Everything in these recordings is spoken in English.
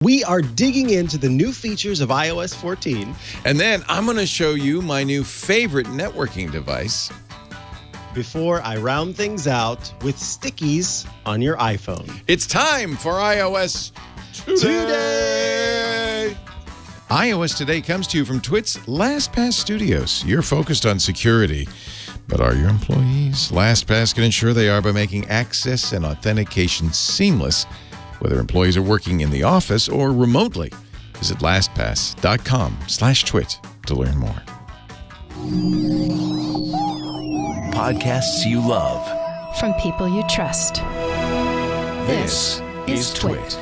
We are digging into the new features of iOS 14. And then I'm going to show you my new favorite networking device. Before I round things out with stickies on your iPhone. It's time for iOS Today! iOS Today comes to you from TWiT's LastPass Studios. You're focused on security, but are your employees? LastPass can ensure they are by making access and authentication seamless, whether employees are working in the office or remotely. Visit lastpass.com/twit to learn more. Podcasts you love. From people you trust. This is TWiT.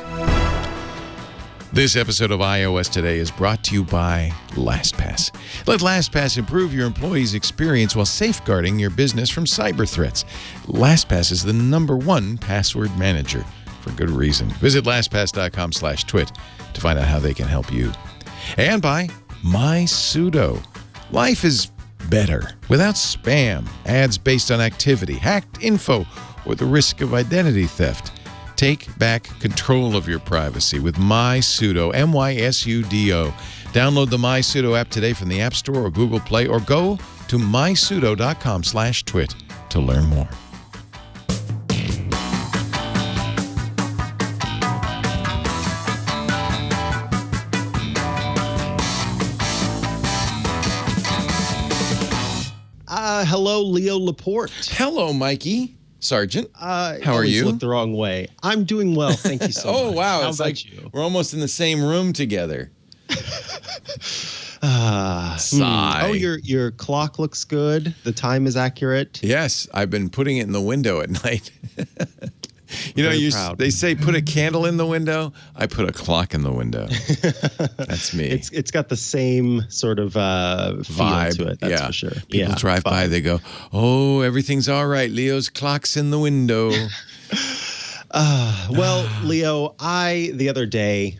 This episode of iOS Today is brought to you by LastPass. Let LastPass improve your employees' experience while safeguarding your business from cyber threats. LastPass is the #1 password manager. For good reason. Visit lastpass.com/twit to find out how they can help you. And by MySudo. Life is better without spam, ads based on activity, hacked info, or the risk of identity theft. Take back control of your privacy with MySudo, MySudo. Download the MySudo app today from the App Store or Google Play, or go to mysudo.com/twit to learn more. Hello, Leo Laporte. Hello, Mikey. Sargent. How are you? Look the wrong way. I'm doing well. Thank you so much. Oh, wow. How It's about like you? we're almost in the same room together. Sigh. Oh, your clock looks good. The time is accurate. Yes, I've been putting it in the window at night. Very proud. They say put a candle in the window. I put a clock in the window. That's me. It's got the same sort of vibe feel to it. That's yeah. for sure. People drive by, they go, "Oh, everything's all right. Leo's clock's in the window." Well, Leo, I the other day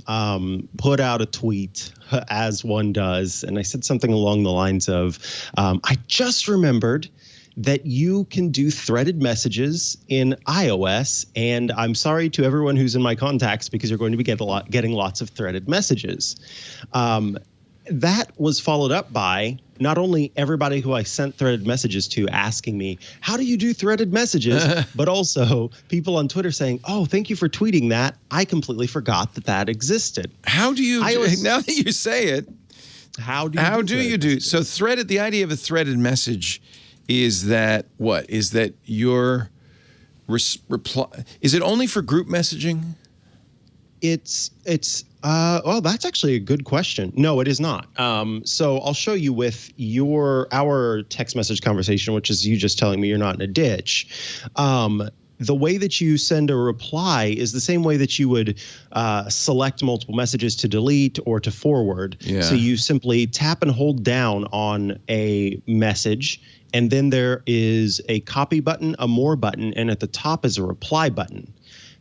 put out a tweet, as one does, and I said something along the lines of, I just remembered that you can do threaded messages in iOS, and I'm sorry to everyone who's in my contacts because you're going to be getting lots of threaded messages. That was followed up by not only everybody who I sent threaded messages to asking me, how do you do threaded messages? But also people on Twitter saying, oh, thank you for tweeting that. I completely forgot that existed. How do you, now that you say it, how do you do? So threaded, the idea of a threaded message is that what? Is that your reply? Is it only for group messaging? Well, that's actually a good question. No, it is not. So I'll show you with our text message conversation, which is you just telling me you're not in a ditch. The way that you send a reply is the same way that you would select multiple messages to delete or to forward. Yeah. So you simply tap and hold down on a message, and then there is a copy button, a more button, and at the top is a reply button.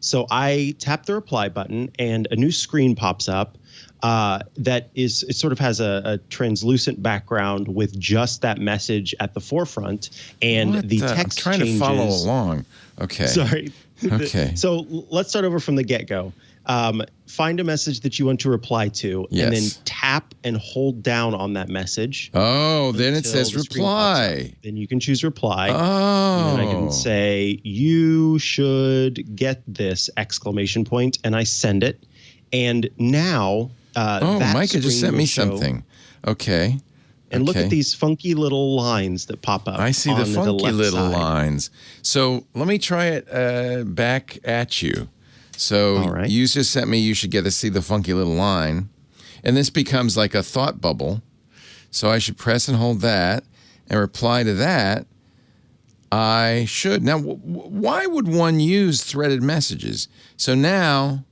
So I tap the reply button, and a new screen pops up that is, it sort of has a translucent background with just that message at the forefront, and the text I'm trying changes. to follow along. Okay. Sorry. Okay. So let's start over from the get-go. Find a message that you want to reply to, and then tap and hold down on that message. Oh, then it says reply. Then you can choose reply. Oh. And then I can say, you should get this, exclamation point, and I send it. And now that Mikah just screen sent me will show. something. Okay. And look at these funky little lines that pop up. I see the funky left little side. lines. So let me try it back at you. So you just sent me, you should get to see the funky little line. And this becomes like a thought bubble. So I should press and hold that and reply to that. I should. Now, why would one use threaded messages? So now,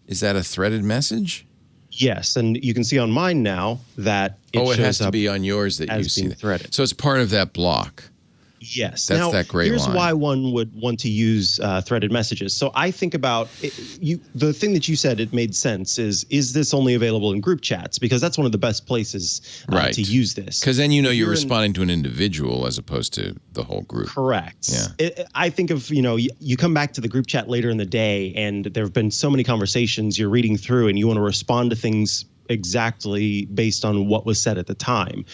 is that a threaded message? Yes, and you can see on mine now that it it shows has to up be on yours that you as see being that. threaded. So it's part of that block. Yes. That's now, that great here's line. why one would want to use threaded messages. So I think about the thing that you said, it made sense, is this only available in group chats? Because that's one of the best places to use this. Because then you're responding to an individual as opposed to the whole group. Correct. Yeah. I think of, you come back to the group chat later in the day and there have been so many conversations you're reading through and you want to respond to things exactly based on what was said at the time.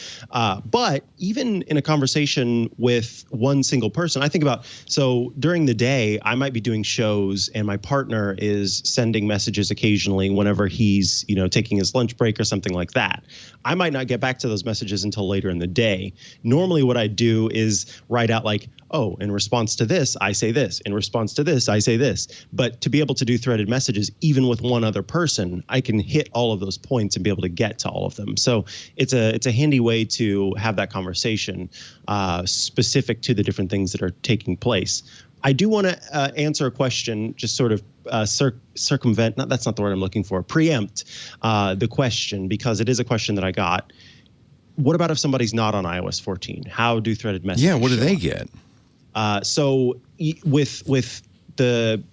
But even in a conversation with one single person, I think about, so during the day, I might be doing shows and my partner is sending messages occasionally whenever he's, taking his lunch break or something like that. I might not get back to those messages until later in the day. Normally what I do is write out like, oh, in response to this, I say this. In response to this, I say this. But to be able to do threaded messages, even with one other person, I can hit all of those points and be able to get to all of them. So it's a handy way to have that conversation specific to the different things that are taking place. I do want to answer a question, just sort of circumvent, that's not the word I'm looking for, preempt the question, because it is a question that I got. What about if somebody's not on iOS 14? How do threaded messages Yeah, what do they up? get? So with the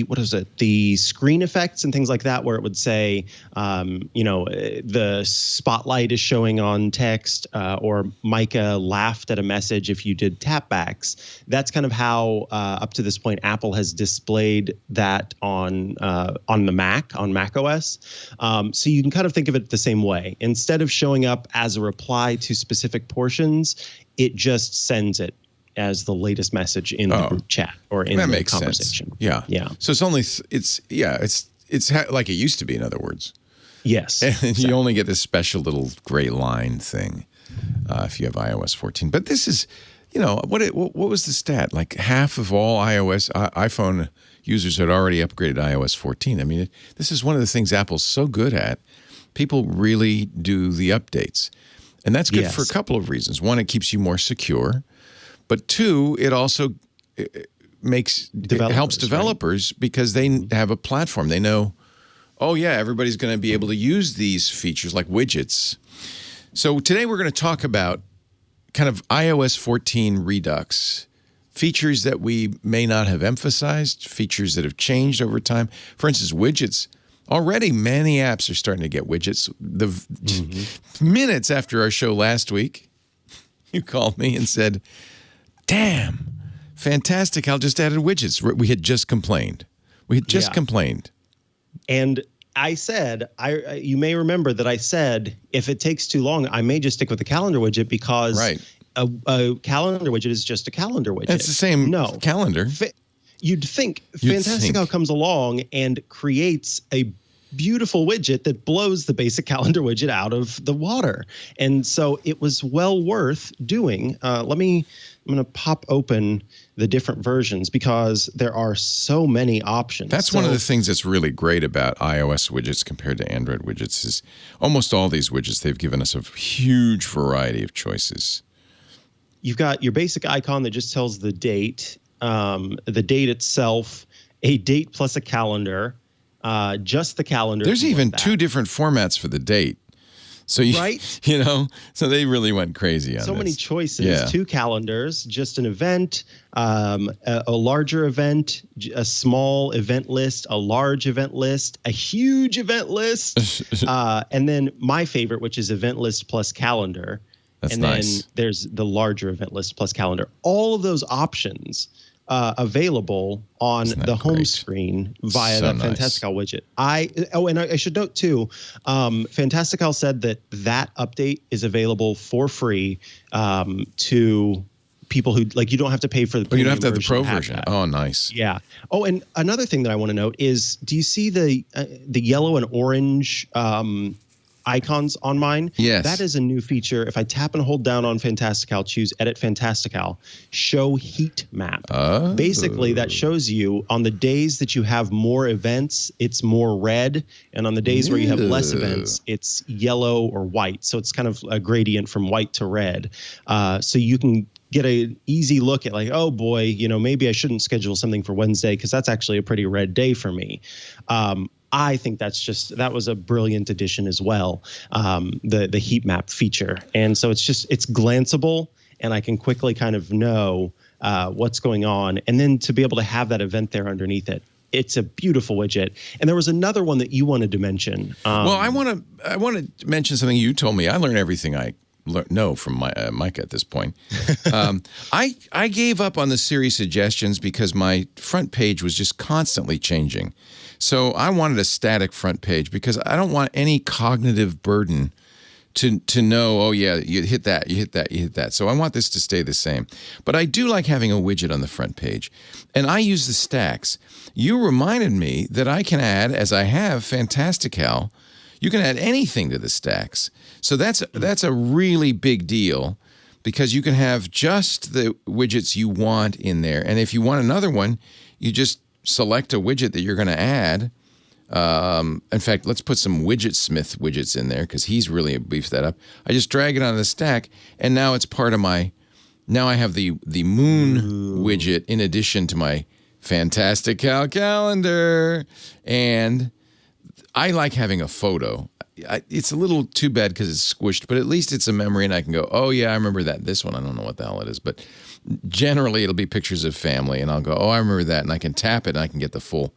what is it? The screen effects and things like that, where it would say, the spotlight is showing on text, or Mikah laughed at a message if you did tapbacks. That's kind of how up to this point Apple has displayed that on the Mac, on macOS. So you can kind of think of it the same way. Instead of showing up as a reply to specific portions, it just sends it as the latest message in the group chat or in the conversation. Sense. Yeah. Yeah. So it's only, it's like it used to be, in other words. Yes. And exactly. You only get this special little gray line thing if you have iOS 14. But this is, what was the stat? Like half of all iPhone users had already upgraded to iOS 14. I mean, this is one of the things Apple's so good at. People really do the updates. And that's good for a couple of reasons. One, it keeps you more secure. But two, it also helps developers, right? Because they have a platform. They know, oh yeah, everybody's going to be able to use these features like widgets. So today we're going to talk about kind of iOS 14 Redux, features that we may not have emphasized, features that have changed over time. For instance, widgets. Already many apps are starting to get widgets. Minutes after our show last week, you called me and said, damn, Fantastical just added widgets. We had just complained. And I said, you may remember that I said, if it takes too long, I may just stick with the calendar widget, because a calendar widget is just a calendar widget. It's the same calendar. You'd think Fantastical comes along and creates a beautiful widget that blows the basic calendar widget out of the water. And so it was well worth doing. I'm going to pop open the different versions because there are so many options. That's one of the things that's really great about iOS widgets compared to Android widgets is almost all these widgets, they've given us a huge variety of choices. You've got your basic icon that just tells the date itself, a date plus a calendar, just the calendar. There's even two different formats for the date. So so they really went crazy on this. So many choices. Yeah. 2 calendars, just an event, a larger event, a small event list, a large event list, a huge event list, and then my favorite, which is event list plus calendar. That's nice. Then there's the larger event list plus calendar. All of those options available on the home screen via the Fantastical widget. And I should note too, Fantastical said that update is available for free to people who you don't have to pay for the premium version. You don't have to have the pro version. Oh, nice. Yeah. Oh, and another thing that I want to note is, do you see the yellow and orange icons on mine? Yes. That is a new feature. If I tap and hold down on Fantastical, choose Edit Fantastical, show heat map. Oh. Basically, that shows you on the days that you have more events, it's more red. And on the days where you have less events, it's yellow or white. So it's kind of a gradient from white to red. So you can get an easy look at oh boy, maybe I shouldn't schedule something for Wednesday because that's actually a pretty red day for me. I think that was a brilliant addition as well, the heat map feature. And so it's glanceable and I can quickly kind of know what's going on. And then to be able to have that event there underneath it. It's a beautiful widget. And there was another one that you wanted to mention. Well, I want to mention something you told me. I learn everything I know from Mikah at this point. I gave up on the Siri suggestions because my front page was just constantly changing. So I wanted a static front page because I don't want any cognitive burden to know, oh, yeah, you hit that, you hit that, you hit that. So I want this to stay the same. But I do like having a widget on the front page. And I use the stacks. You reminded me that I can add, as I have Fantastical, you can add anything to the stacks. So that's a really big deal because you can have just the widgets you want in there. And if you want another one, you just select a widget that you're going to add. In fact, let's put some Widgetsmith widgets in there because he's really beefed that up. I just drag it on the stack, and now it's part of my. Now I have the moon widget in addition to my Fantastical calendar, and I like having a photo. It's a little too bad because it's squished, but at least it's a memory, and I can go, oh yeah, I remember that. This one, I don't know what the hell it is, but generally it'll be pictures of family, and I'll go, oh, I remember that, and I can tap it, and I can get the full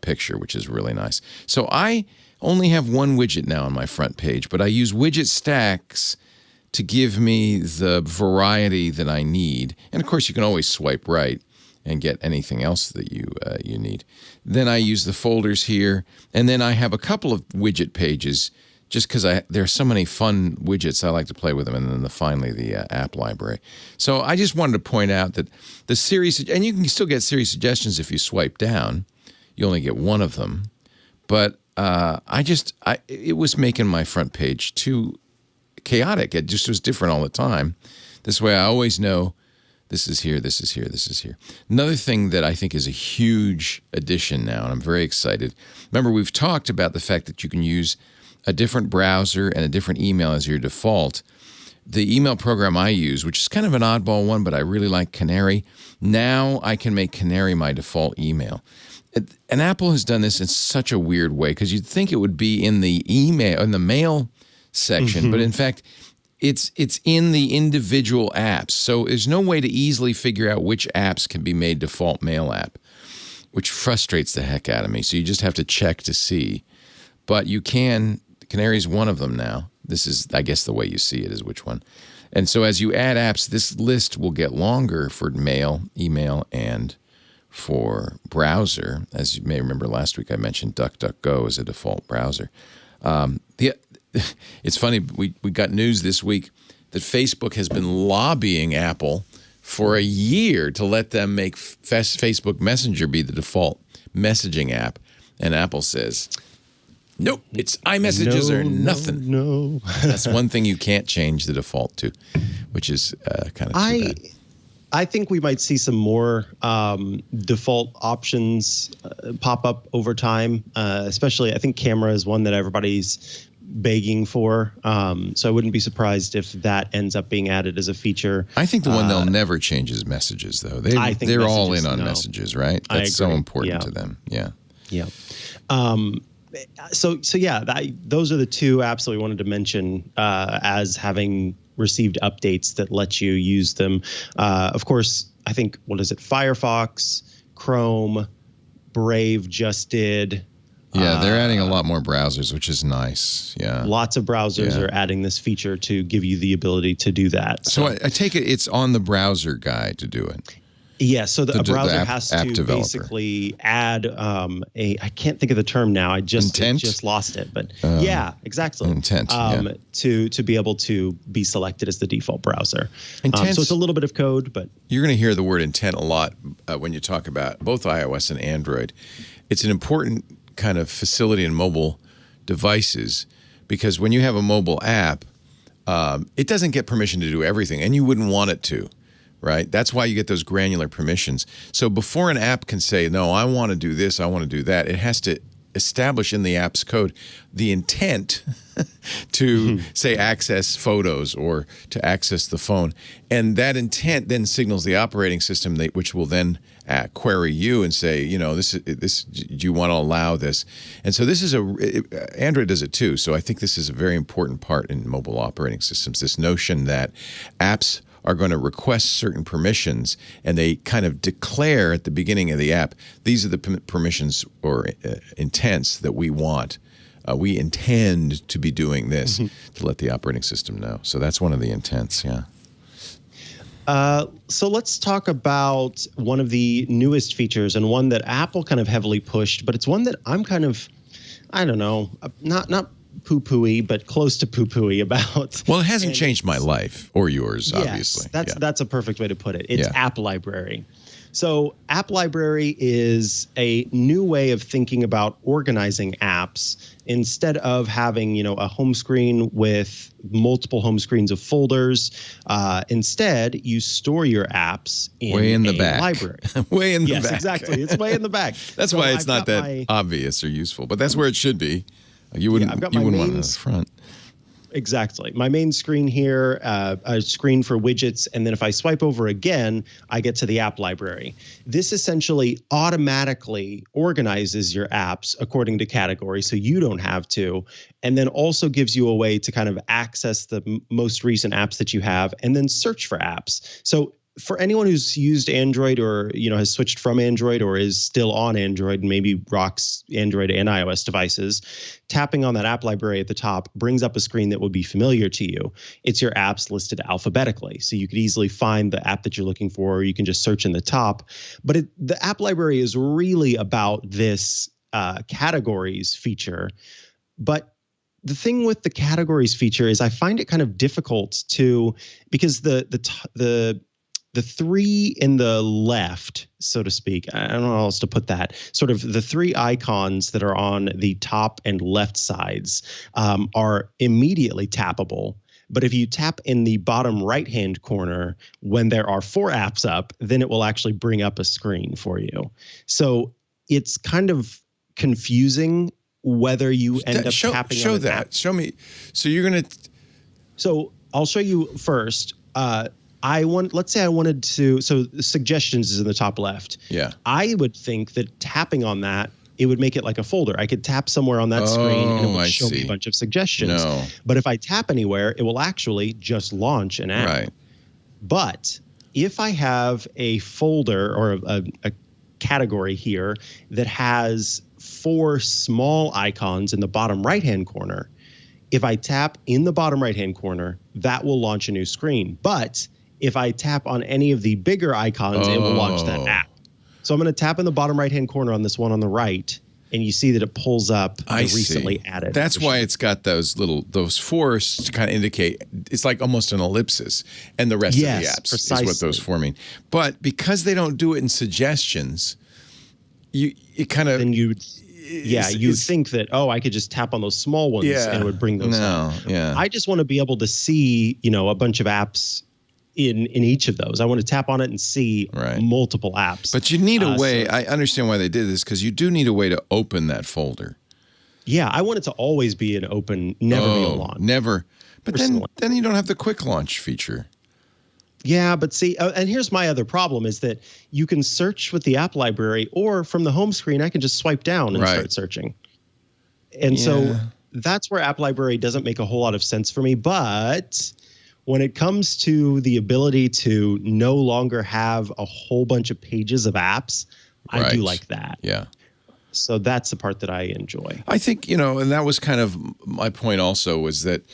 picture, which is really nice. So I only have one widget now on my front page, but I use widget stacks to give me the variety that I need. And of course, you can always swipe right and get anything else that you need. Then I use the folders here, and then I have a couple of widget pages just because there are so many fun widgets. I like to play with them, and then finally the app library. So I just wanted to point out that the Siri, and you can still get Siri suggestions if you swipe down. You only get one of them, but it was making my front page too chaotic. It just was different all the time. This way I always know this is here, this is here, this is here. Another thing that I think is a huge addition now, and I'm very excited. Remember, we've talked about the fact that you can use a different browser and a different email as your default. The email program I use, which is kind of an oddball one, but I really like Canary. Now I can make Canary my default email. And Apple has done this in such a weird way because you'd think it would be in the email, in the mail section, but in fact, it's in the individual apps. So there's no way to easily figure out which apps can be made default mail app, which frustrates the heck out of me. So you just have to check to see. But you can, Canary's one of them now. This is, I guess, the way you see it is which one. And so as you add apps, this list will get longer for mail, email, and for browser. As you may remember last week, I mentioned DuckDuckGo as a default browser. It's funny, we got news this week that Facebook has been lobbying Apple for a year to let them make Facebook Messenger be the default messaging app. And Apple says, nope, it's iMessages or nothing. No. That's one thing you can't change the default to, which is kind of too bad. I think we might see some more default options pop up over time, especially I think camera is one that everybody's begging for. So I wouldn't be surprised if that ends up being added as a feature. I think the one they'll never change is messages, though. They're all in on messages, right? That's so important to them. Yeah. Yeah. So yeah, those are the two apps that we wanted to mention as having received updates that let you use them. Of course, I think, what is it? Firefox, Chrome, Brave just did. Yeah, they're adding a lot more browsers, which is nice. Yeah. Lots of browsers are adding this feature to give you the ability to do that. So I take it it's on the browser guide to do it. Yeah, so a browser has to basically add I can't think of the term now. I just lost it, but yeah, exactly. Intent, to be able to be selected as the default browser. So it's a little bit of code, but you're going to hear the word intent a lot when you talk about both iOS and Android. It's an important kind of facility in mobile devices because when you have a mobile app, it doesn't get permission to do everything, and you wouldn't want it to. Right? That's why you get those granular permissions. So before an app can say, no, I want to do this, I want to do that, it has to establish in the app's code the intent to say access photos or to access the phone, and that intent then signals the operating system, which will then query you and say, this do you want to allow this? And so this is Android does it too. So I think this is a very important part in mobile operating systems. This notion that apps are going to request certain permissions, and they kind of declare at the beginning of the app, these are the permissions or intents that we want. We intend to be doing this to let the operating system know. So that's one of the intents, yeah. So let's talk about one of the newest features, and one that Apple kind of heavily pushed, but it's one that I'm kind of, I don't know, not poo-pooey, but close to poo-pooey about. Well, it hasn't changed my life or yours, yes, obviously. That's a perfect way to put it. It's App Library. So App Library is a new way of thinking about organizing apps. Instead of having, a home screen with multiple home screens of folders, instead you store your apps in the a back. Library. Way in the back. Yes, exactly. It's way in the back. That's why it's not that obvious or useful, but that's where it should be. You wouldn't want it in the front. Exactly. My main screen here, a screen for widgets, and then if I swipe over again, I get to the app library. This essentially automatically organizes your apps according to category, so you don't have to, and then also gives you a way to kind of access the most recent apps that you have and then search for apps. So for anyone who's used Android or, has switched from Android or is still on Android and maybe rocks Android and iOS devices, tapping on that app library at the top brings up a screen that would be familiar to you. It's your apps listed alphabetically. So you could easily find the app that you're looking for, or you can just search in the top. But the app library is really about this categories feature. But the thing with the categories feature is I find it kind of difficult because the three in the left, so to speak, I don't know how else to put that, sort of the three icons that are on the top and left sides are immediately tappable. But if you tap in the bottom right-hand corner when there are 4 apps up, then it will actually bring up a screen for you. So it's kind of confusing whether you end up tapping on that. App. Show me. So you're going to... So I'll show you first. Let's say I wanted to, so suggestions is in the top left. Yeah. I would think that tapping on that, it would make it like a folder. I could tap somewhere on that screen and it would show me a bunch of suggestions. No. But if I tap anywhere, it will actually just launch an app. Right. But if I have a folder or a category here that has 4 small icons in the bottom right-hand corner, if I tap in the bottom right-hand corner, that will launch a new screen. But if I tap on any of the bigger icons, it will launch that app. So I'm going to tap in the bottom right-hand corner on this one on the right, and you see that it pulls up the recently added. That's why it's got those 4 to kind of indicate, it's like almost an ellipsis, and the rest of the apps precisely. Is what those 4 mean. But because they don't do it in suggestions, it kind of... Then you'd think that, I could just tap on those small ones and it would bring those up. Yeah. I just want to be able to see, a bunch of apps in each of those. I want to tap on it and see multiple apps. But you need a way. I understand why they did this, because you do need a way to open that folder. Yeah, I want it to always be an open, never be a launch. Never. But then you don't have the quick launch feature. Yeah, but see, and here's my other problem is that you can search with the app library, or from the home screen, I can just swipe down and start searching. And so that's where app library doesn't make a whole lot of sense for me. But when it comes to the ability to no longer have a whole bunch of pages of apps, I do like that. Yeah. So that's the part that I enjoy. I think, and that was kind of my point also, was that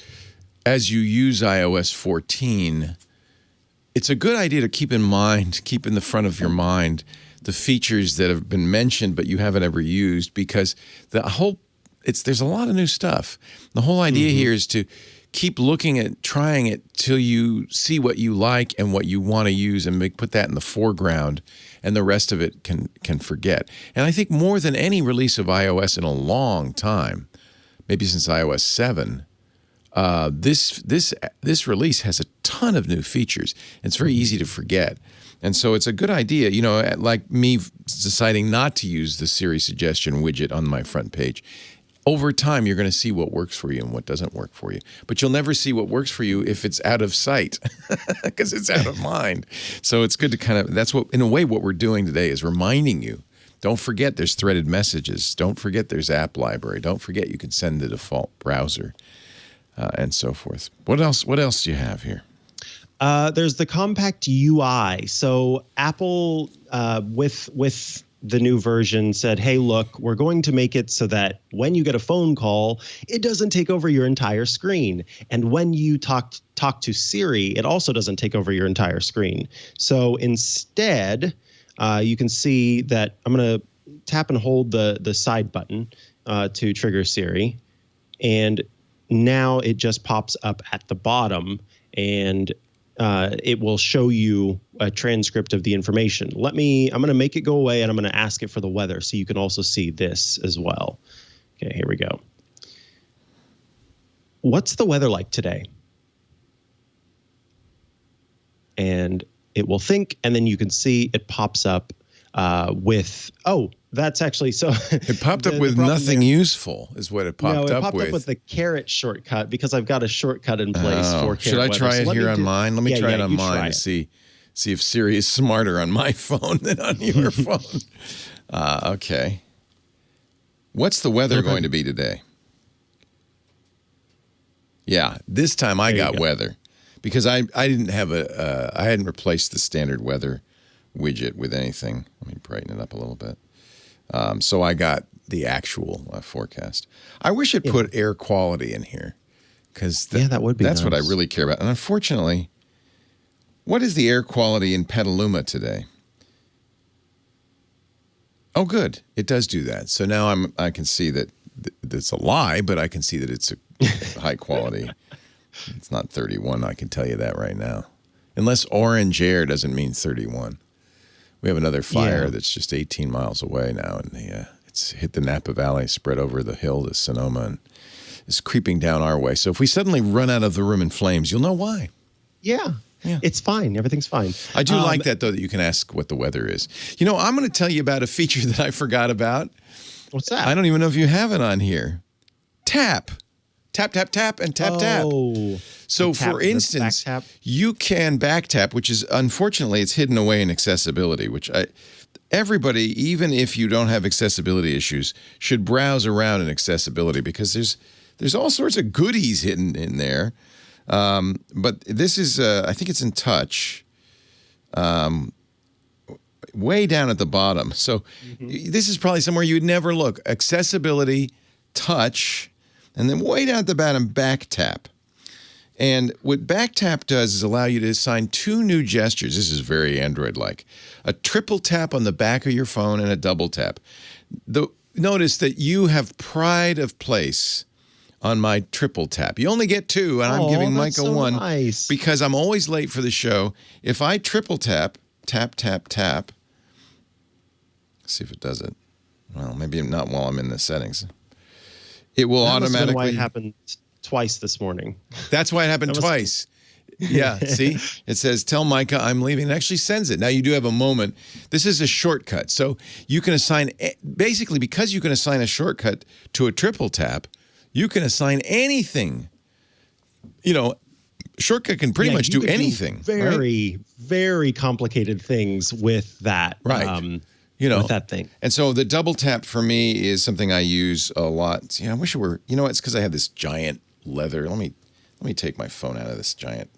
as you use iOS 14, it's a good idea to keep in the front of your mind, the features that have been mentioned but you haven't ever used, because there's a lot of new stuff. The whole idea here is to keep looking at, trying it till you see what you like and what you want to use, and put that in the foreground, and the rest of it can forget. And I think more than any release of iOS in a long time, maybe since iOS 7, this release has a ton of new features. It's very easy to forget. And so it's a good idea, like me deciding not to use the Siri suggestion widget on my front page. Over time, you're going to see what works for you and what doesn't work for you. But you'll never see what works for you if it's out of sight because it's out of mind. So it's good to that's what, in a way, what we're doing today is reminding you. Don't forget there's threaded messages. Don't forget there's app library. Don't forget you can send the default browser and so forth. What else do you have here? There's the compact UI. So Apple, with the new version, said, hey, look, we're going to make it so that when you get a phone call, it doesn't take over your entire screen. And when you talk to Siri, it also doesn't take over your entire screen. So instead, you can see that I'm going to tap and hold the side button to trigger Siri. And now it just pops up at the bottom, and it will show you a transcript of the information. I'm going to make it go away, and I'm going to ask it for the weather so you can also see this as well. Okay, here we go. What's the weather like today? And it will think, and then you can see it pops up with, that's actually, so. It popped up with nothing useful is what it popped up with. No, it popped up with the carrot shortcut because I've got a shortcut in place for carrot Should I try it here on mine? Let me try it on mine to see if Siri is smarter on my phone than on your phone. Okay. What's the weather going to be today? Yeah, this time I got weather because I didn't have I hadn't replaced the standard weather widget with anything. Let me brighten it up a little bit. So I got the actual forecast. I wish it put air quality in here because that would be that's nice. what I really care about. And unfortunately, what is the air quality in Petaluma today? Oh, good. It does do that. So now I can see that it's a lie, but I can see that it's a high quality. It's not 31. I can tell you that right now. Unless orange air doesn't mean 31. We have another fire that's just 18 miles away now, and it's hit the Napa Valley, spread over the hill to Sonoma, and is creeping down our way. So if we suddenly run out of the room in flames, you'll know why. Yeah. It's fine. Everything's fine. I do like that, though, that you can ask what the weather is. I'm going to tell you about a feature that I forgot about. What's that? I don't even know if you have it on here. Tap. Tap, tap, tap, and tap, tap. So, for instance, you can back tap, which is, unfortunately, it's hidden away in accessibility, which everybody, even if you don't have accessibility issues, should browse around in accessibility because there's all sorts of goodies hidden in there. But this is, I think it's in touch, way down at the bottom. So this is probably somewhere you'd never look. Accessibility, touch, and then way down at the bottom, back tap. And what back tap does is allow you to assign two new gestures. This is very Android-like. A triple tap on the back of your phone and a double tap. Notice that you have pride of place on my triple tap. You only get two, and I'm giving Mikah one because I'm always late for the show. If I triple tap, tap, tap, tap, see if it does it. Well, maybe not while I'm in the settings. It will automatically. That's why it happened twice this morning. That's why it happened twice. Yeah, see? It says, tell Mikah I'm leaving. It actually sends it. Now, you do have a moment. This is a shortcut. So you can assign, basically, because you can assign a shortcut to a triple tap, you can assign anything. Shortcut can pretty much do anything. Very, very complicated things with that. Right. With that thing. And so the double tap for me is something I use a lot. I wish it were, it's because I have this giant leather. Let me take my phone out of this giant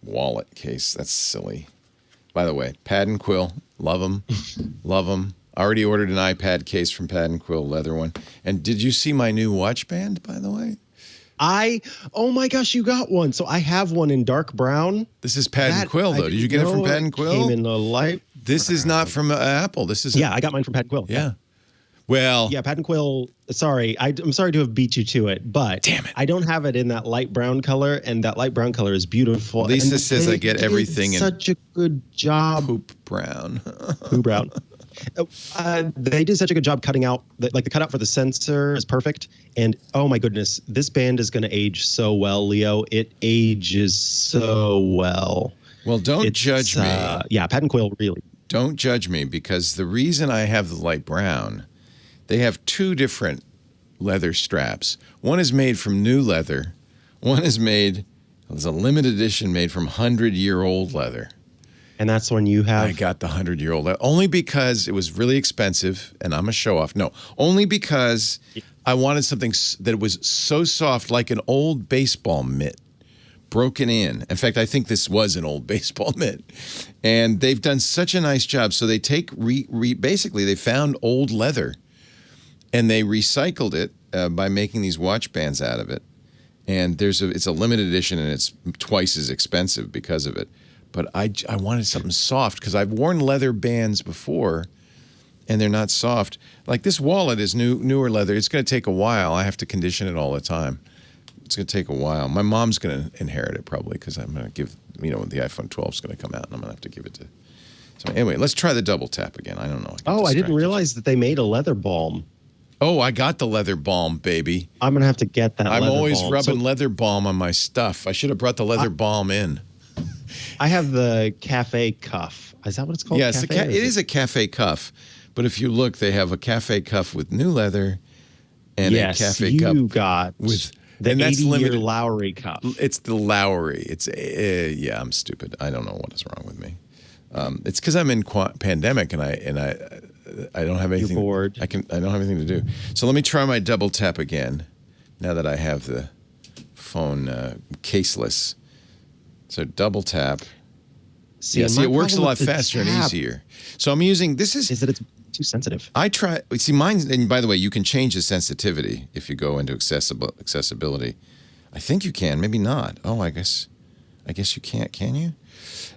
wallet case. That's silly. By the way, Pad and Quill, love them. Love them. I already ordered an iPad case from Pad and Quill, leather one. And did you see my new watch band, by the way? Oh my gosh, you got one. So I have one in dark brown. This is Pad and Quill, though. Did you get it from Pad and Quill? Came in the light. This is not from Apple. This is I got mine from Pad and Quill. Yeah. Well, yeah, Pad and Quill. Sorry, I'm sorry to have beat you to it, but damn it, I don't have it in that light brown color, and that light brown color is beautiful. Lisa says I get everything in such a good job. Poop brown. Poop brown. They did such a good job cutting out, the cutout for the sensor is perfect. And oh my goodness, this band is going to age so well, Leo. It ages so well. Well, don't judge me. Yeah, patent quill really. Don't judge me, because the reason I have the light brown, they have two different leather straps. One is made from new leather. One is there's a limited edition made from 100-year-old leather. And that's when you have... I got the 100-year-old. Only because it was really expensive, and I'm a show-off. No, only because I wanted something that was so soft, like an old baseball mitt, broken in. In fact, I think this was an old baseball mitt. And they've done such a nice job. So they take, basically, they found old leather, and they recycled it by making these watch bands out of it. And it's a limited edition, and it's twice as expensive because of it. But I wanted something soft, because I've worn leather bands before, and they're not soft. Like this wallet is newer leather. It's going to take a while. I have to condition it all the time. It's going to take a while. My mom's going to inherit it probably, because I'm going to give, the iPhone 12 is going to come out, and I'm going to have to give it to. So anyway, let's try the double tap again. I don't know. I didn't realize that they made a leather balm. Oh, I got the leather balm, baby. I'm going to have to get that. I'm always balm. rubbing leather balm on my stuff. I should have brought the leather balm in. I have the cafe cuff. Is that what it's called? Yes, it is a cafe cuff. But if you look, they have a cafe cuff with new leather and a cafe cuff. You got with the 80-year Lowry cuff. It's the Lowry. It's I'm stupid. I don't know what is wrong with me. It's because I'm in pandemic and I don't have anything. You're bored. I don't have anything to do. So let me try my double tap again. Now that I have the phone caseless. So double tap. See, it works a lot faster and easier. So I'm using is that it's too sensitive. I try. See, mine. And by the way, you can change the sensitivity if you go into accessibility. I think you can. Maybe not. Oh, I guess you can't. Can you?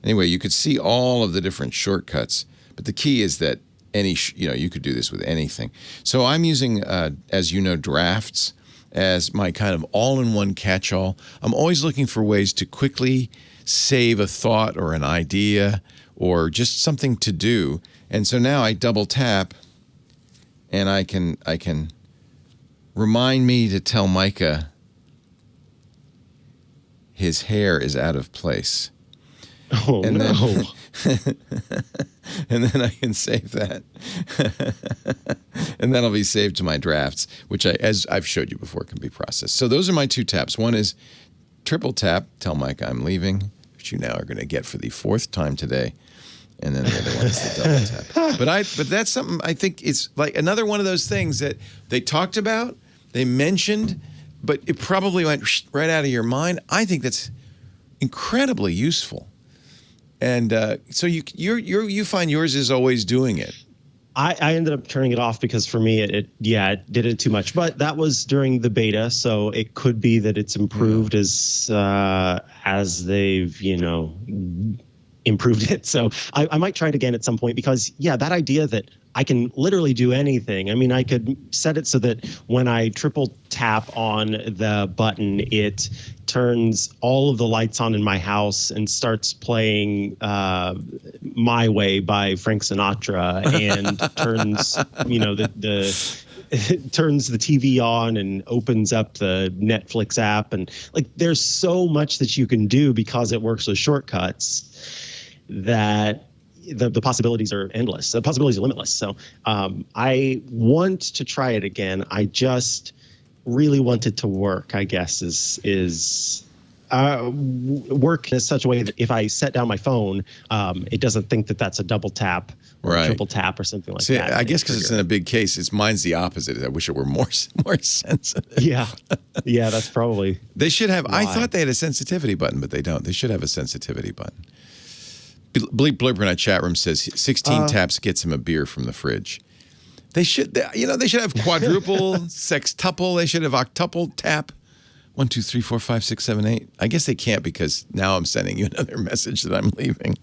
Anyway, you could see all of the different shortcuts. But the key is that you could do this with anything. So I'm using, as you know, drafts as my kind of all-in-one catch-all. I'm always looking for ways to quickly save a thought or an idea or just something to do. And so now I double tap, and I can remind me to tell Mikah his hair is out of place. Oh, and no. And then I can save that. And that'll be saved to my drafts, which, as I've showed you before, can be processed. So those are my two taps. One is triple tap, tell Mikah I'm leaving, which you now are going to get for the fourth time today. And then the other one is the double tap. But that's something I think it's like another one of those things that they talked about, they mentioned, but it probably went right out of your mind. I think that's incredibly useful. And so you find yours is always doing it. I ended up turning it off because for me it did it too much. But that was during the beta, so it could be that it's improved as they've improved it. So I might try it again at some point, because that idea that I can literally do anything. I mean, I could set it so that when I triple tap on the button, it turns all of the lights on in my house and starts playing My Way by Frank Sinatra, and turns, it turns the TV on and opens up the Netflix app. And there's so much that you can do because it works with shortcuts that the possibilities are endless. The possibilities are limitless. So I want to try it again. I just really want it to work, I guess, is work in such a way that if I set down my phone, it doesn't think that that's a double tap or a triple tap or something like that. I guess because it's in a big case, mine's the opposite. I wish it were more sensitive. Yeah, that's probably. They should have. Why. I thought they had a sensitivity button, but they don't. They should have a sensitivity button. Bleep Blurper in our chat room says 16 taps gets him a beer from the fridge. They should have quadruple, sextuple. They should have octuple tap. 1, 2, 3, 4, 5, 6, 7, 8. I guess they can't, because now I'm sending you another message that I'm leaving.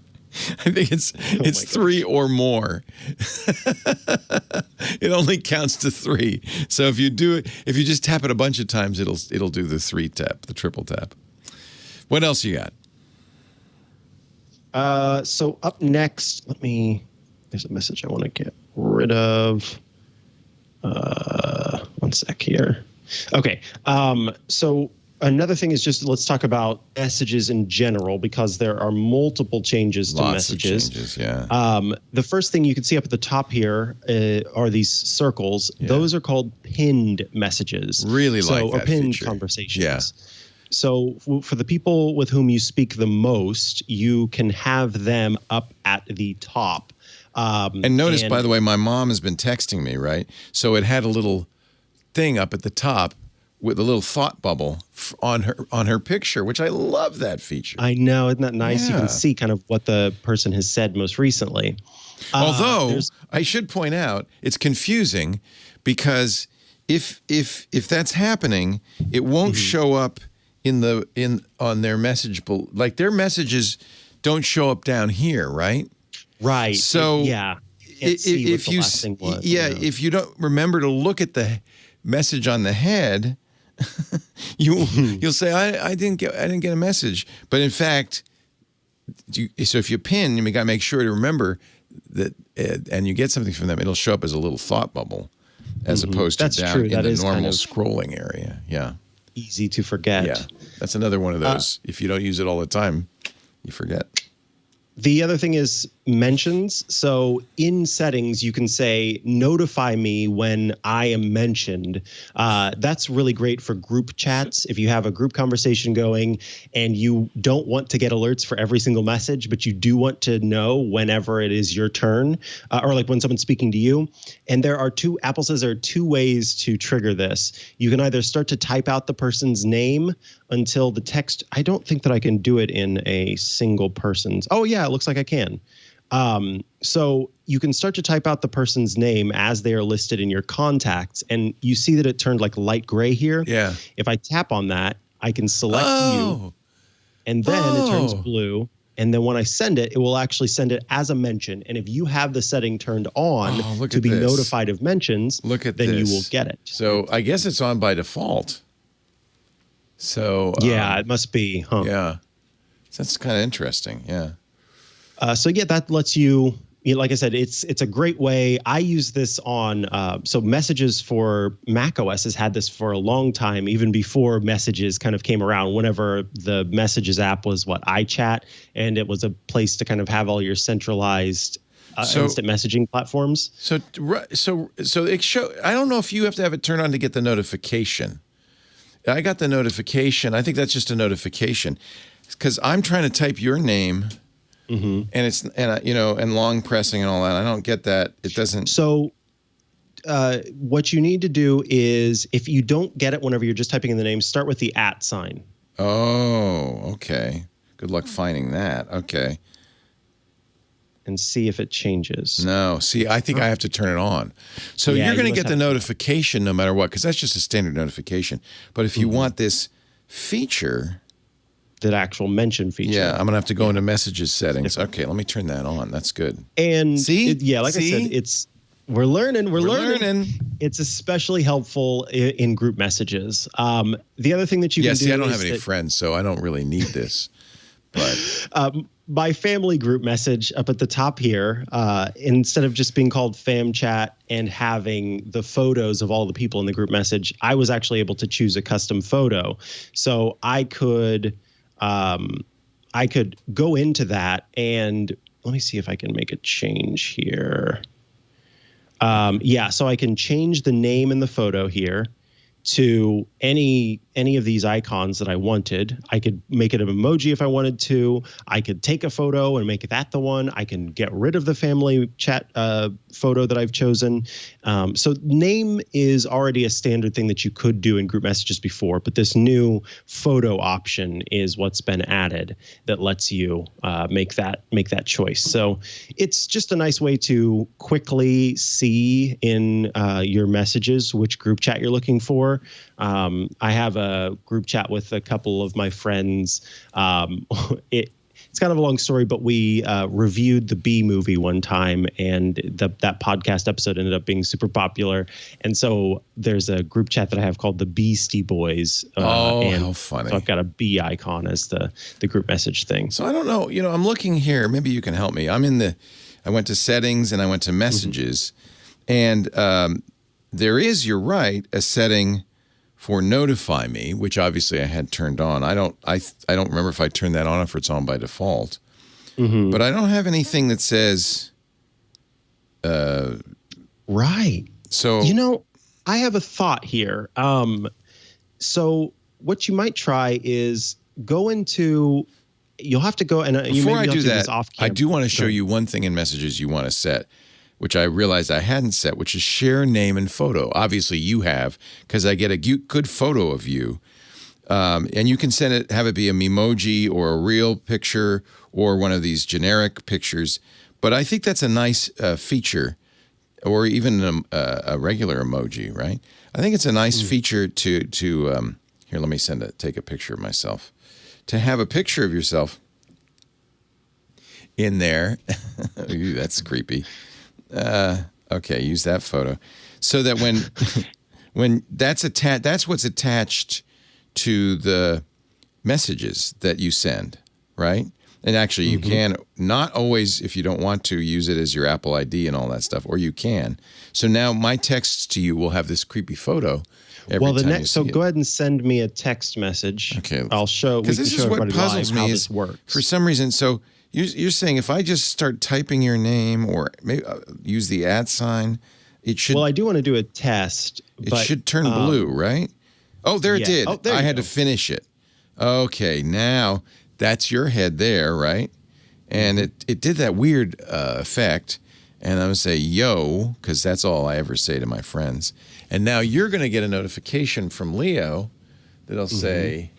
I think it's 3 or more. It only counts to 3. So if you just tap it a bunch of times, it'll do the 3 tap, the triple tap. What else you got? So up next, there's a message I want to get rid of. One sec here. Okay. So Another thing is just let's talk about messages in general, because there are multiple changes to messages. Of changes, yeah. The first thing you can see up at the top here are these circles. Yeah. Those are called pinned messages. Really like that or pinned feature. Conversations. Yeah. So for the people with whom you speak the most, you can have them up at the top. And notice, by the way, my mom has been texting me, right? So it had a little thing up at the top with a little thought bubble on her picture, which I love that feature. I know, isn't that nice? Yeah. You can see kind of what the person has said most recently. Although I should point out, it's confusing because if that's happening, it won't show up on their message, like their messages don't show up down here, right? Right. So if you don't remember to look at the message on the head, you'll say I didn't get a message, but in fact, so if you pin, you got to make sure to remember that, and you get something from them, it'll show up as a little thought bubble, as opposed to down in the normal scrolling area. Yeah, easy to forget. Yeah, that's another one of those. If you don't use it all the time, you forget. The other thing is mentions. So in settings, you can say, notify me when I am mentioned. That's really great for group chats. If you have a group conversation going and you don't want to get alerts for every single message, but you do want to know whenever it is your turn, or like when someone's speaking to you. And Apple says there are two ways to trigger this. You can either start to type out the person's name until the text. I don't think that I can do it in a single person's. Oh yeah, it looks like I can. So you can start to type out the person's name as they are listed in your contacts, and you see that it turned like light gray here. Yeah. If I tap on that, I can select you, and then it turns blue. And then when I send it, it will actually send it as a mention. And if you have the setting turned on to be notified of mentions, then you will get it. So I guess it's on by default. So yeah, it must be, huh? Yeah, so that's kind of interesting. Yeah. So yeah, that lets you, like I said, it's a great way. I use this on, so Messages for macOS has had this for a long time, even before Messages kind of came around. Whenever the Messages app was iChat, and it was a place to kind of have all your centralized instant messaging platforms. So it I don't know if you have to have it turned on to get the notification. I got the notification. I think that's just a notification, because I'm trying to type your name. And it's and long pressing and all that. I don't get that. It doesn't. So what you need to do is, if you don't get it whenever you're just typing in the name, start with the @ sign. Oh, okay. Good luck finding that. Okay. And see if it changes. No, see, I think I have to turn it on. So you're going to get the notification no matter what, because that's just a standard notification. But if you want this feature, that actual mention feature. Yeah, I'm going to have to go into messages settings. Okay, let me turn that on. That's good. And see? I said, we're learning. We're learning. It's especially helpful in group messages. The other thing that you can do I don't have any friends, so I don't really need this. But my family group message up at the top here, instead of just being called Fam Chat and having the photos of all the people in the group message, I was actually able to choose a custom photo. So I could go into that, and let me see if I can make a change here. So I can change the name in the photo here to any of these icons that I wanted. I could make it an emoji if I wanted to. I could take a photo and make that the one. I can get rid of the family chat photo that I've chosen. So name is already a standard thing that you could do in group messages before, but this new photo option is what's been added that lets you make that choice. So it's just a nice way to quickly see in your messages which group chat you're looking for. I have a group chat with a couple of my friends. It's kind of a long story, but we reviewed the Bee Movie one time, and that podcast episode ended up being super popular. And so there's a group chat that I have called the Beastie Boys. How funny. So I've got a bee icon as the group message thing. So I don't know. I'm looking here. Maybe you can help me. I went to settings and I went to messages. And there is, you're right, a setting for notify me, which obviously I had turned on. I don't remember if I turned that on or if it's on by default. Mm-hmm. But I don't have anything that says. Right. So I have a thought here. So what you might try is go into. You'll have to go and before I do that, I do want to show you one thing in messages you want to set, which I realized I hadn't set, which is share name and photo. Obviously, you have, because I get a good photo of you. And you can send it, have it be a Memoji or a real picture or one of these generic pictures. But I think that's a nice feature, or even a regular emoji, right? I think it's a nice feature to here, let me take a picture of myself. To have a picture of yourself in there. Ooh, that's creepy. Okay, use that photo. So that when that's what's attached to the messages that you send, right? And actually, you can not always, if you don't want to, use it as your Apple ID and all that stuff, or you can. So now my texts to you will have this creepy photo. So go ahead and send me a text message. Okay, I'll show. Because this is what puzzles me is for some reason. So you're saying if I just start typing your name or maybe use the @ sign, it should. Well, I do want to do a test. It should turn blue, right? Oh, there it did. Oh, there I you had go. to finish it. Okay, now that's your head there, right? And it did that weird effect. And I'm going to say, yo, because that's all I ever say to my friends. And now you're going to get a notification from Leo that'll say.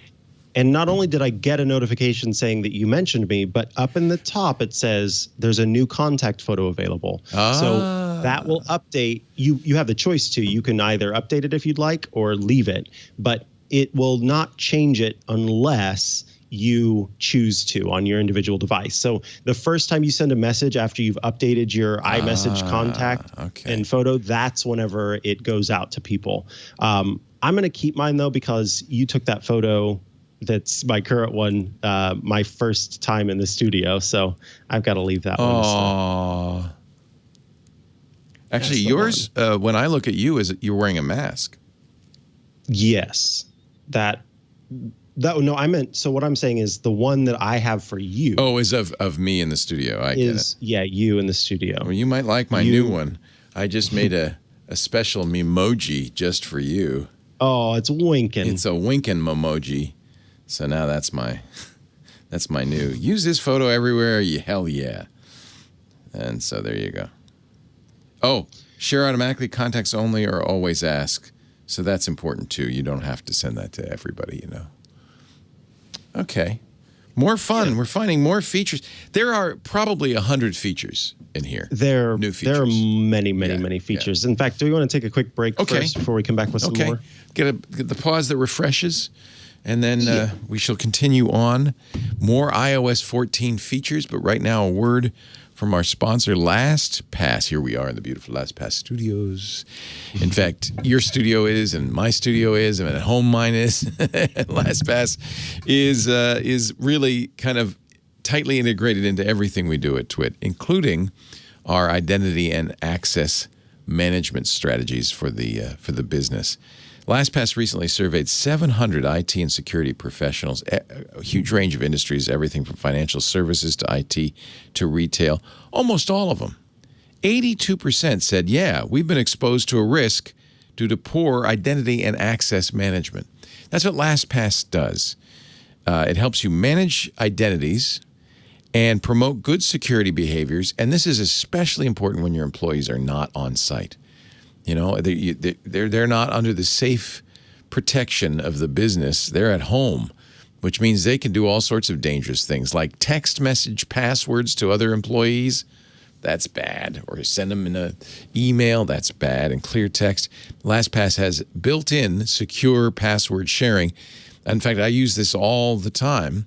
And not only did I get a notification saying that you mentioned me, but up in the top it says there's a new contact photo available. So that will update. You have the choice to. You can either update it if you'd like or leave it. But it will not change it unless you choose to on your individual device. So the first time you send a message after you've updated your iMessage contact and photo, that's whenever it goes out to people. I'm going to keep mine, though, because you took that photo. That's my current one, my first time in the studio. So I've got to leave that one. So. Actually, yours, when I look at you, is you're wearing a mask. Yes. No, I meant, so what I'm saying is the one that I have for you. Oh, is of me in the studio. I get it. Yeah, you in the studio. Well, you might like my new one. I just made a special Memoji just for you. Oh, it's winking. It's a winking Memoji. So now that's my new. Use this photo everywhere. Hell yeah. And so there you go. Oh, share automatically, contacts only, or always ask. So that's important too. You don't have to send that to everybody, Okay. More fun. Yeah. We're finding more features. There are probably 100 features in here. New features. There are many features. Yeah. In fact, do we want to take a quick break first before we come back with some more? Get the pause that refreshes, and then we shall continue on. More iOS 14 features, but right now a word from our sponsor, LastPass. Here we are in the beautiful LastPass studios. In fact, your studio is, and my studio is, and at home mine is. LastPass is really kind of tightly integrated into everything we do at TWiT, including our identity and access management strategies for the business. LastPass recently surveyed 700 IT and security professionals, a huge range of industries, everything from financial services to IT to retail. Almost all of them, 82% said, yeah, we've been exposed to a risk due to poor identity and access management. That's what LastPass does. It helps you manage identities and promote good security behaviors, and this is especially important when your employees are not on site. They're not under the safe protection of the business. They're at home, which means they can do all sorts of dangerous things like text message passwords to other employees. That's bad. Or send them in an email. That's bad. And clear text. LastPass has built-in secure password sharing. In fact, I use this all the time.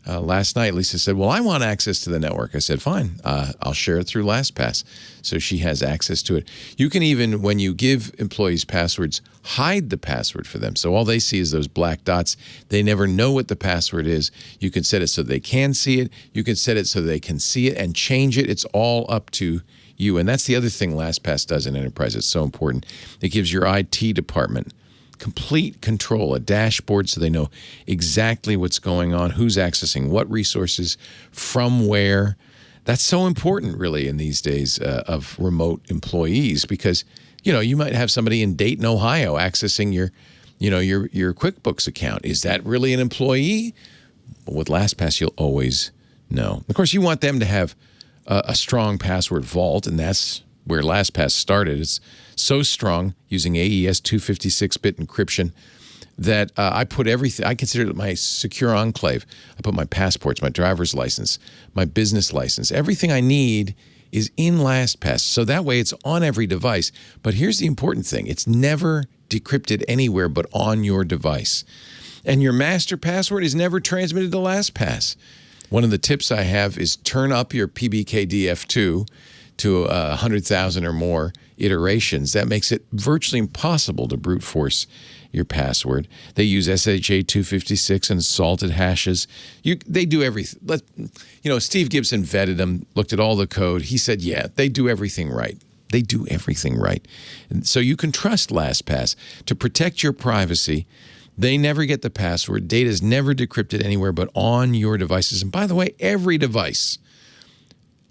Last night, Lisa said, well, I want access to the network. I said, fine, I'll share it through LastPass. So she has access to it. You can even, when you give employees passwords, hide the password for them. So all they see is those black dots. They never know what the password is. You can set it so they can see it. You can set it so they can see it and change it. It's all up to you. And that's the other thing LastPass does in enterprise. It's so important. It gives your IT department complete control, a dashboard so they know exactly what's going on, who's accessing what resources, from where. That's so important, really, in these days of remote employees, because, you might have somebody in Dayton, Ohio, accessing your QuickBooks account. Is that really an employee? But with LastPass, you'll always know. Of course, you want them to have a strong password vault, and that's where LastPass started. It's so strong, using AES 256-bit encryption, that I put everything. I consider it my secure enclave. I put my passports, my driver's license, my business license. Everything I need is in LastPass. So that way it's on every device. But here's the important thing. It's never decrypted anywhere but on your device. And your master password is never transmitted to LastPass. One of the tips I have is turn up your PBKDF2 to 100,000 or more iterations. That makes it virtually impossible to brute force your password. They use SHA-256 and salted hashes. They do everything. Steve Gibson vetted them, looked at all the code. He said, yeah, they do everything right. They do everything right. And so you can trust LastPass to protect your privacy. They never get the password. Data is never decrypted anywhere but on your devices. And by the way, every device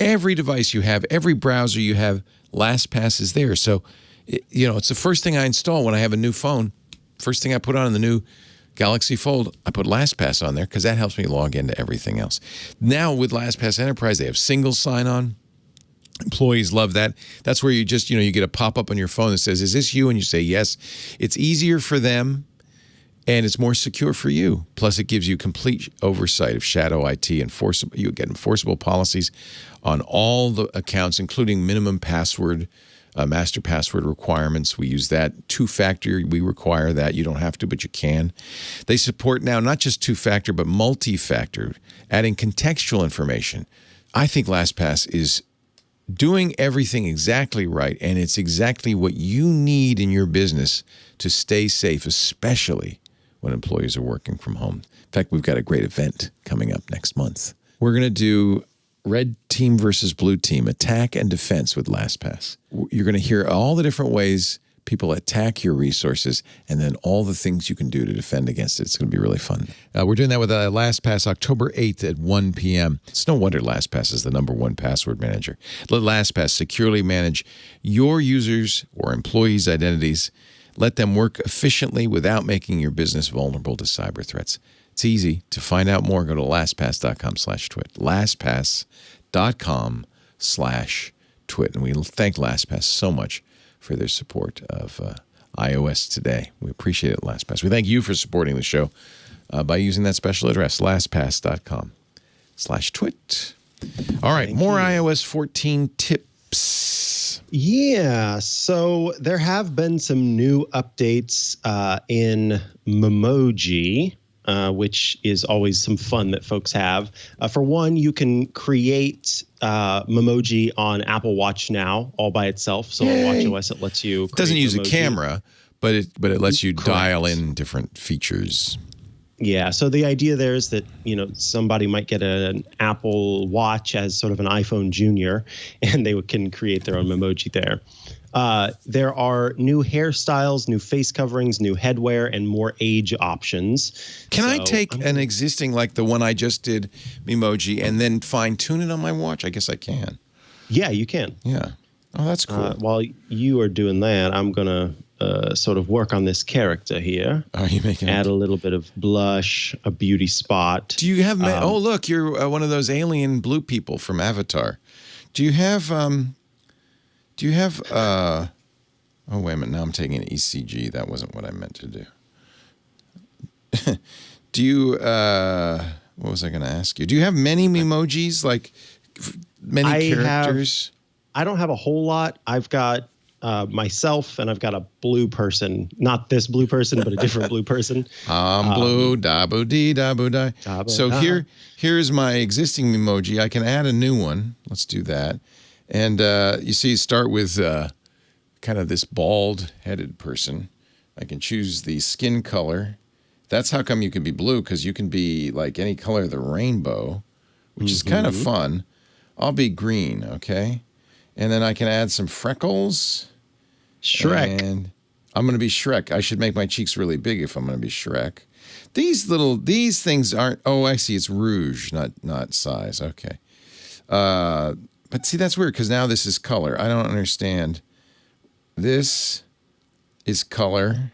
you have, every browser you have, LastPass is there. So, it's the first thing I install when I have a new phone. First thing I put on the new Galaxy Fold, I put LastPass on there because that helps me log into everything else. Now with LastPass Enterprise, they have single sign-on. Employees love that. That's where you just, you get a pop-up on your phone that says, is this you? And you say yes. It's easier for them, and it's more secure for you. Plus, it gives you complete oversight of shadow IT. You get enforceable policies on all the accounts, including minimum password, master password requirements. We use that. Two-factor, we require that. You don't have to, but you can. They support now not just two-factor, but multi-factor, adding contextual information. I think LastPass is doing everything exactly right, and it's exactly what you need in your business to stay safe, especially when employees are working from home. In fact, we've got a great event coming up next month. We're going to do red team versus blue team, attack and defense with LastPass. You're going to hear all the different ways people attack your resources and then all the things you can do to defend against it. It's going to be really fun. We're doing that with LastPass October 8th at 1 p.m. It's no wonder LastPass is the #1 password manager. Let LastPass securely manage your users' or employees' identities. Let them work efficiently without making your business vulnerable to cyber threats. It's easy. To find out more, go to lastpass.com/twit. lastpass.com/twit. And we thank LastPass so much for their support of iOS today. We appreciate it, LastPass. We thank you for supporting the show by using that special address, lastpass.com/twit. All right, more iOS 14 tips. Yeah, so there have been some new updates in Memoji, which is always some fun that folks have. For one, you can create Memoji on Apple Watch now all by itself. So on watchOS, it lets you create It doesn't use Memoji. a camera, but it lets you Correct. dial in different features. Yeah, so the idea there is that, somebody might get an Apple Watch as sort of an iPhone Junior, and they can create their own Memoji there. There are new hairstyles, new face coverings, new headwear, and more age options. Can I take an existing, like the one I just did, Memoji, and then fine-tune it on my watch? I guess I can. Yeah, you can. Yeah. Oh, that's cool. While you are doing that, I'm going to sort of work on this character here. Are you making Add a little bit of blush, a beauty spot. Do you have... oh, look, you're one of those alien blue people from Avatar. Do you have... oh, wait a minute. Now I'm taking an ECG. That wasn't what I meant to do. Do you... what was I going to ask you? Do you have many Memojis? Like many characters? I don't have a whole lot. I've got myself, and I've got a blue person. Not this blue person, but a different blue person. I'm blue, da-boo-dee, da-boo-die. So here's my existing Memoji. I can add a new one. Let's do that. And you see, start with kind of this bald-headed person. I can choose the skin color. That's how come you can be blue, because you can be like any color of the rainbow, which is kind of fun. I'll be green, okay? And then I can add some freckles. Shrek. And I'm going to be Shrek. I should make my cheeks really big if I'm going to be Shrek. These things aren't. Oh, I see. It's rouge, not size. Okay. But see, that's weird because now this is color. I don't understand. This is color,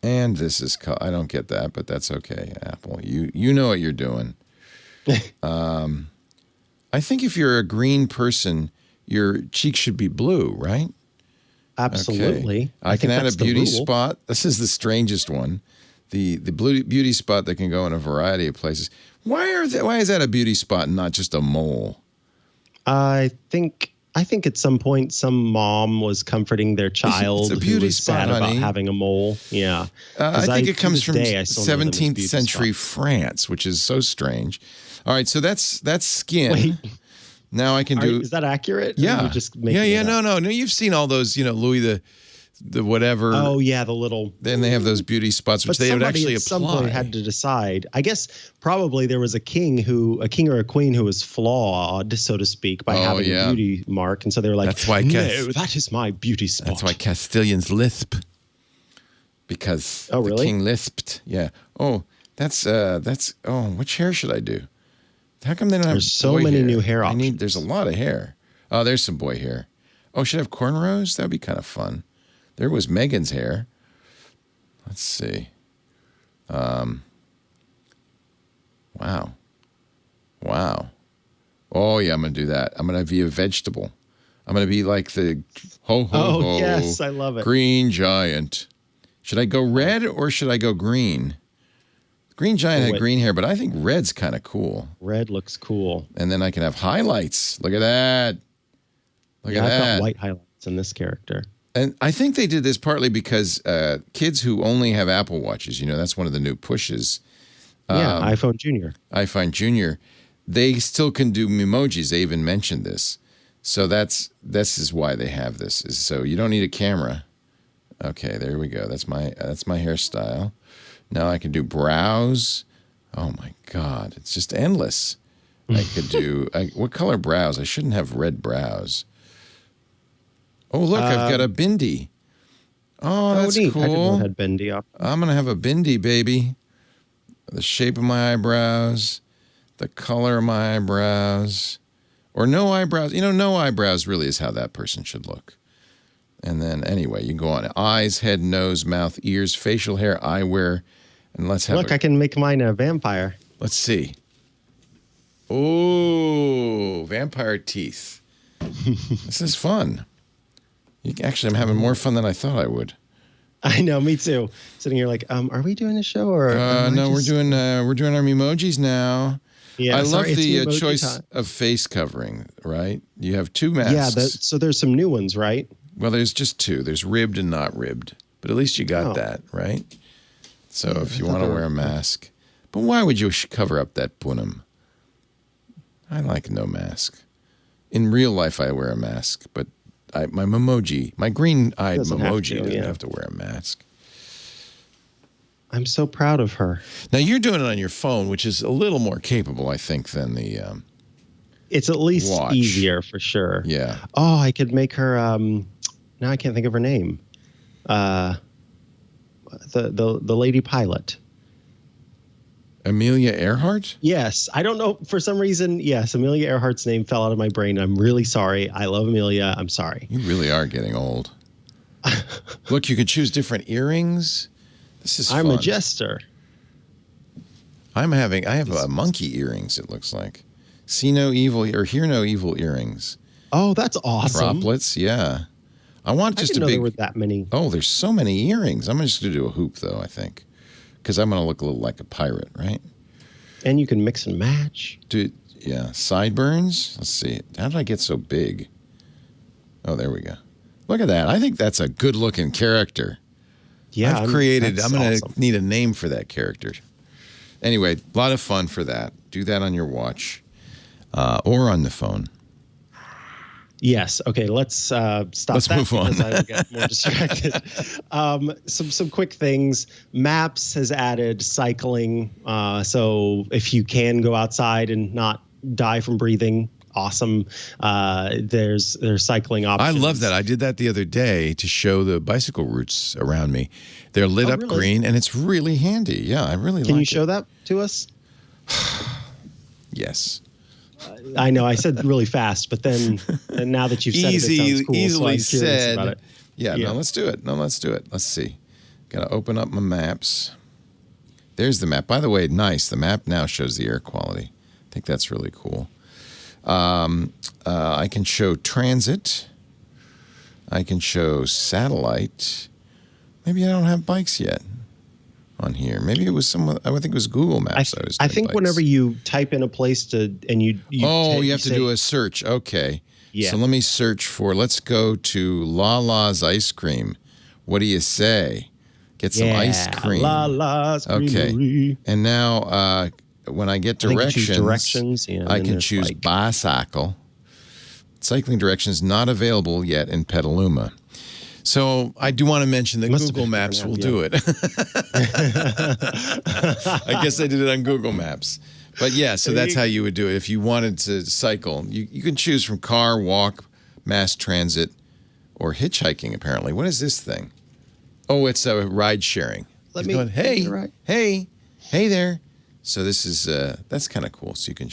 and this is color. I don't get that, but that's okay. Apple, you know what you're doing. I think if you're a green person, your cheeks should be blue, right? Absolutely. Okay. I can add a beauty spot. This is the strangest one. The blue beauty spot that can go in a variety of places. Why is that a beauty spot and not just a mole? I think at some point some mom was comforting their child it's a beauty who was spot, sad honey. about having a mole. Yeah. I think it comes from I still know them as 17th beauty century spots. France, which is so strange. All right, so that's skin. Wait. Now I can do. Is that accurate? Or Yeah. are you just making Yeah. it up? No. You've seen all those, Louis the whatever. Oh yeah, the little. Then they have those beauty spots, which But they would somebody actually at some apply. point had to decide. I guess probably there was a king or a queen who was flawed, so to speak, by having a beauty mark, and so they were like, That's why "No, that is my beauty spot." That's why Castilians lisp. Because the really? king lisped. Yeah. Oh, that's which hair should I do? How come they don't have There's so boy many hair? new hair options. There's a lot of hair. Oh, there's some boy hair. Oh, should I have cornrows? That'd be kind of fun. There was Megan's hair. Let's see. Wow. Oh, yeah, I'm going to do that. I'm going to be a vegetable. I'm going to be like the ho. Oh, yes, I love it. Green giant. Should I go red or should I go green? Green giant had green hair, but I think red's kind of cool. Red looks cool. And then I can have highlights. Look at that. Look at I've that. got white highlights in this character. And I think they did this partly because kids who only have Apple Watches, that's one of the new pushes. iPhone Junior. iPhone Junior, they still can do Memojis. They even mentioned this. So this is why they have this. So you don't need a camera. Okay, there we go. That's my hairstyle. Now I can do brows. Oh my God, it's just endless. I could do what color brows? I shouldn't have red brows. Oh look, I've got a bindi. Oh, that's neat. cool. I didn't know it had bindi up. I'm gonna have a bindi, baby. The shape of my eyebrows, the color of my eyebrows, or no eyebrows. No eyebrows really is how that person should look. And then anyway, you can go on eyes, head, nose, mouth, ears, facial hair, eyewear, and let's have. Look, I can make mine a vampire. Let's see. Oh, vampire teeth. This is fun. I'm having more fun than I thought I would. I know, me too. Sitting here like, are we doing a show or? No, we're doing our Memojis now. Yeah, I love the emoji choice time. of face covering. Right, you have two masks. Yeah, so there's some new ones, right? Well, there's just two. There's ribbed and not ribbed, but at least you got that, right? So if you want to wear a mask, but why would you cover up that punum? I like no mask. In real life, I wear a mask, but my Memoji, my green-eyed Memoji doesn't have to wear a mask. I'm so proud of her. Now, you're doing it on your phone, which is a little more capable, I think, than the It's at least watch. easier for sure. Yeah. Oh, I could make her. Now I can't think of her name. The lady pilot. Amelia Earhart? Yes, I don't know for some reason. Yes, Amelia Earhart's name fell out of my brain. I'm really sorry. I love Amelia. I'm sorry. You really are getting old. Look, you can choose different earrings. This is fun. I'm a jester. I have monkey earrings, it looks like. See no evil or hear no evil earrings. Oh, that's awesome. Droplets, yeah. I want just I didn't a know big. there were that many. Oh, there's so many earrings. I'm just going to do a hoop, though, I think. Because I'm going to look a little like a pirate, right? And you can mix and match. Yeah. Sideburns. Let's see. How did I get so big? Oh, there we go. Look at that. I think that's a good-looking character. Yeah, I'm going to need a name for that character. Anyway, a lot of fun for that. Do that on your watch or on the phone. Yes. Okay. Let's stop. Let's move on. Because I will get more distracted. Some quick things. Maps has added cycling. So if you can go outside and not die from breathing, awesome. There's cycling options. I love that. I did that the other day to show the bicycle routes around me. They're lit up really? green, and it's really handy. Yeah, I really like it. Can you show that to us? Yes. I know I said really fast, but then and now that you've said it sounds cool. Easily so I'm curious about it. Yeah, no, let's do it. Let's see. Got to open up my maps. There's the map. By the way, nice. The map now shows the air quality. I think that's really cool. I can show transit. I can show satellite. Maybe I don't have bikes yet on here. Maybe it was someone. I would think it was Google Maps. I think bikes. whenever you type in a place you have to do a search. Okay. Yeah. So let me search for. Let's go to Lala's ice cream. What do you say? Get some ice cream. Lala's Creamery. Okay. And now when I get directions, I can choose bicycle. Cycling directions not available yet in Petaluma. So I do want to mention that Google Maps will do it. I guess I did it on Google Maps. But yeah, so that's how you would do it. If you wanted to cycle, you can choose from car, walk, mass transit, or hitchhiking, apparently. What is this thing? Oh, it's a ride sharing. Hey there. So this is, that's kind of cool. So you can,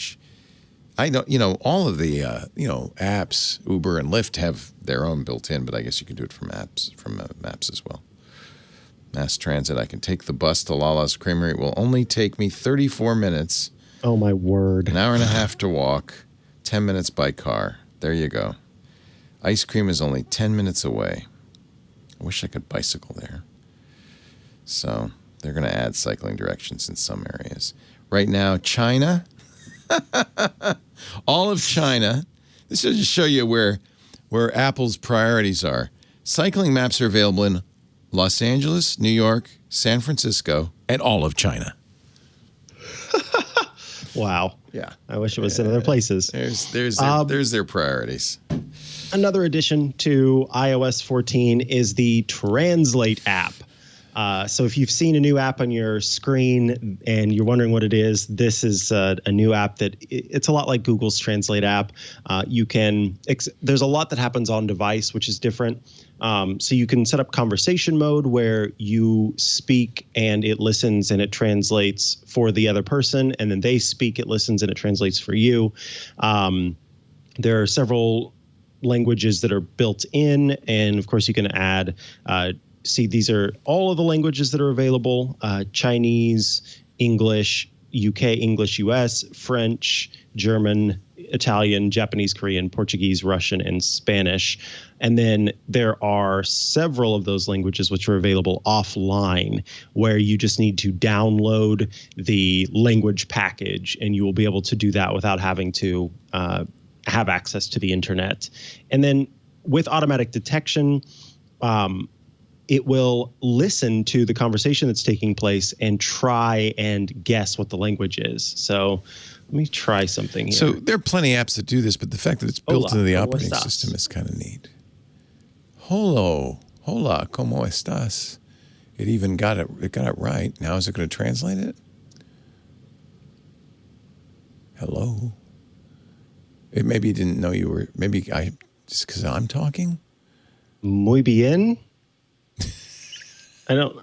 I know, all of the, apps, Uber and Lyft have their own built in, but I guess you can do it from maps as well. Mass transit. I can take the bus to Lala's Creamery. It will only take me 34 minutes. Oh, my word. An hour and a half to walk, 10 minutes by car. There you go. Ice cream is only 10 minutes away. I wish I could bicycle there. So they're going to add cycling directions in some areas. Right now, China, all of China. This will just show you where Apple's priorities are. Cycling maps are available in Los Angeles, New York, San Francisco, and all of China. Wow. Yeah. I wish it was in other places. There's their priorities. Another addition to iOS 14 is the Translate app. So if you've seen a new app on your screen and you're wondering what it is, this is a new app that it's a lot like Google's Translate app. There's a lot that happens on device, which is different. So you can set up conversation mode where you speak and it listens and it translates for the other person, and then they speak, it listens, and it translates for you. There are several languages that are built in, and of course you can add these are all of the languages that are available: Chinese, English, UK, English, US, French, German, Italian, Japanese, Korean, Portuguese, Russian, and Spanish. And then there are several of those languages which are available offline, where you just need to download the language package, and you will be able to do that without having to have access to the internet. And then with automatic detection, it will listen to the conversation that's taking place and try and guess what the language is. So let me try something here. So there are plenty of apps that do this, but the fact that it's built into the operating system is kind of neat. Hola, ¿cómo estás? It even got it right. Now is it going to translate it? Hello. It maybe didn't know you were. Maybe just because I'm talking. Muy bien. I don't.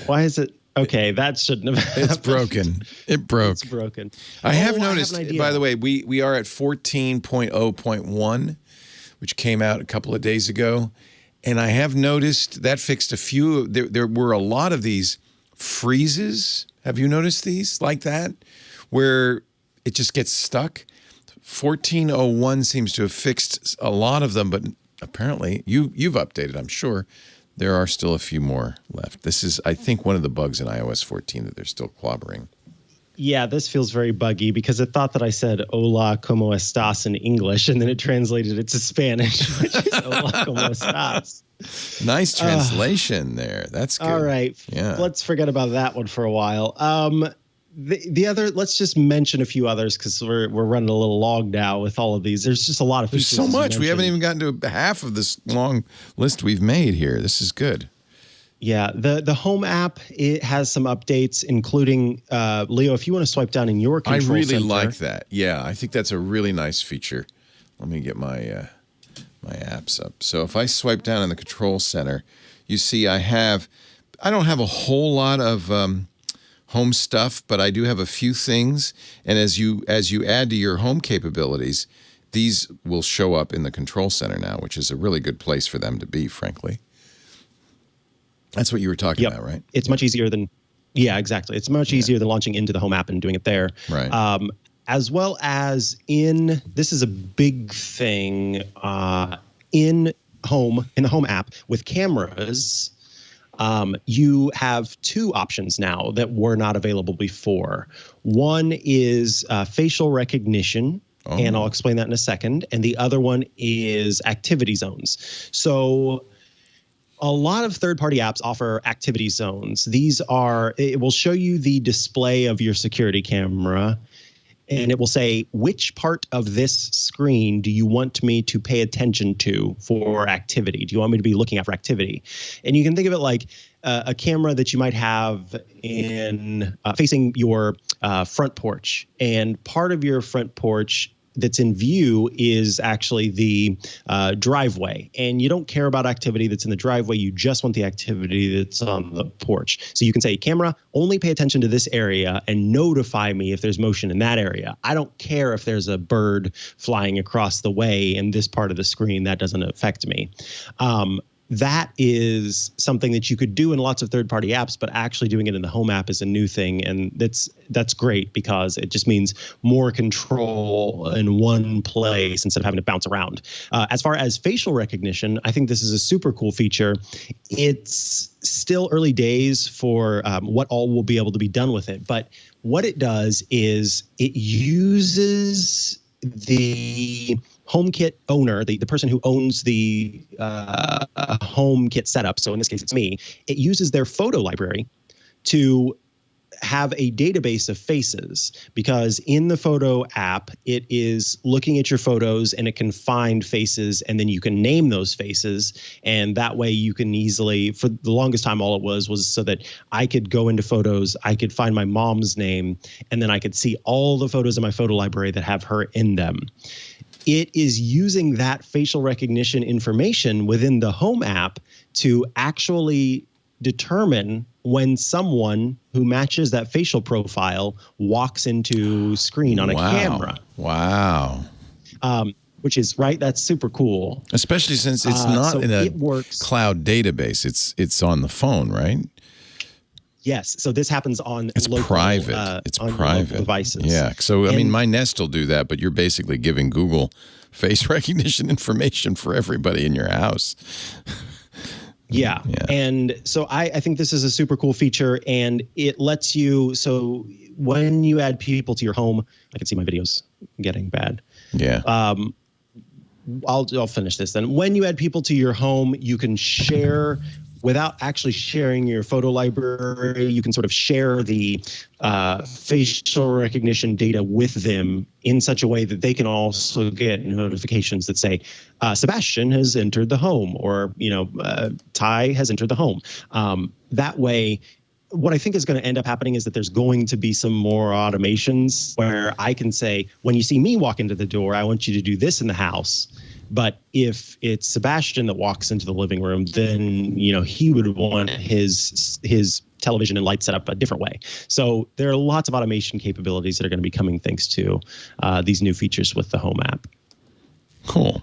Why is it? Okay, that shouldn't have happened. It's broken. It broke. It's broken. I have noticed, by the way, we are at 14.0.1, which came out a couple of days ago. And I have noticed that fixed a few. There were a lot of these freezes. Have you noticed these like that? Where it just gets stuck? 14.01 seems to have fixed a lot of them, but apparently you've updated, I'm sure. There are still a few more left. This is, I think, one of the bugs in iOS 14 that they're still clobbering. Yeah, this feels very buggy because it thought that I said hola, ¿cómo estás in English, and then it translated it to Spanish, which is hola, ¿cómo estás? Nice translation there. That's good. All right. Yeah. Let's forget about that one for a while. The other, let's just mention a few others because we're running a little long now with all of these. There's just a lot of features. There's so much. We haven't even gotten to half of this long list we've made here. This is good. Yeah, the Home app, it has some updates, including, Leo, if you want to swipe down in your control I really center. like that. Yeah, I think that's a really nice feature. Let me get my my apps up. So if I swipe down in the control center, you see I don't have a whole lot of home stuff, but I do have a few things. And as you add to your home capabilities, these will show up in the control center now, which is a really good place for them to be, frankly. That's what you were talking about, right? It's much easier than, exactly. It's much easier than launching into the Home app and doing it there. Right. As well as this is a big thing in the Home app with cameras. You have two options now that were not available before. One is facial recognition. And I'll explain that in a second. And the other one is activity zones. So a lot of third-party apps offer activity zones. It will show you the display of your security camera, and it will say, which part of this screen do you want me to pay attention to for activity? Do you want me to be looking at for activity? And you can think of it like a camera that you might have in facing your front porch. And part of your front porch that's in view is actually the driveway. And you don't care about activity that's in the driveway. You just want the activity that's on the porch. So you can say, camera, only pay attention to this area and notify me if there's motion in that area. I don't care if there's a bird flying across the way in this part of the screen. That doesn't affect me. That is something that you could do in lots of third-party apps, but actually doing it in the Home app is a new thing, and that's great because it just means more control in one place instead of having to bounce around. As far as facial recognition, I think this is a super cool feature. It's still early days for what all will be able to be done with it, but what it does is it uses the HomeKit owner, the person who owns the HomeKit setup, so in this case it's me, it uses their photo library to have a database of faces, because in the photo app, it is looking at your photos and it can find faces, and then you can name those faces. And that way you can easily, for the longest time, all it was so that I could go into photos, I could find my mom's name, and then I could see all the photos in my photo library that have her in them. It is using that facial recognition information within the Home app to actually determine when someone who matches that facial profile walks into screen on a camera. Wow. Which is, right, that's super cool. Especially since it's not in a cloud database. It's on the phone, right? Yes. So this happens on local, private. It's private local devices. Yeah. So, I mean, my Nest will do that, but you're basically giving Google face recognition information for everybody in your house. Yeah. And so I think this is a super cool feature, and it lets you, so when you add people to your home, I can see my videos getting bad. Yeah. I'll finish this then. When you add people to your home, you can share, without actually sharing your photo library, you can sort of share the facial recognition data with them in such a way that they can also get notifications that say, Sebastian has entered the home, or, Ty has entered the home. That way, what I think is going to end up happening is that there's going to be some more automations where I can say, when you see me walk into the door, I want you to do this in the house. But if it's Sebastian that walks into the living room, then, he would want his television and light set up a different way. So there are lots of automation capabilities that are going to be coming thanks to these new features with the Home app. Cool.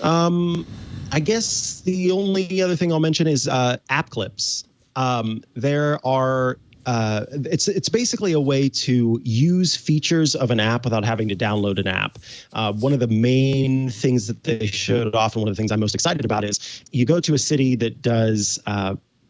I guess the only other thing I'll mention is app clips. There are it's basically a way to use features of an app without having to download an app. One of the main things that they showed off, and one of the things I'm most excited about, is you go to a city that does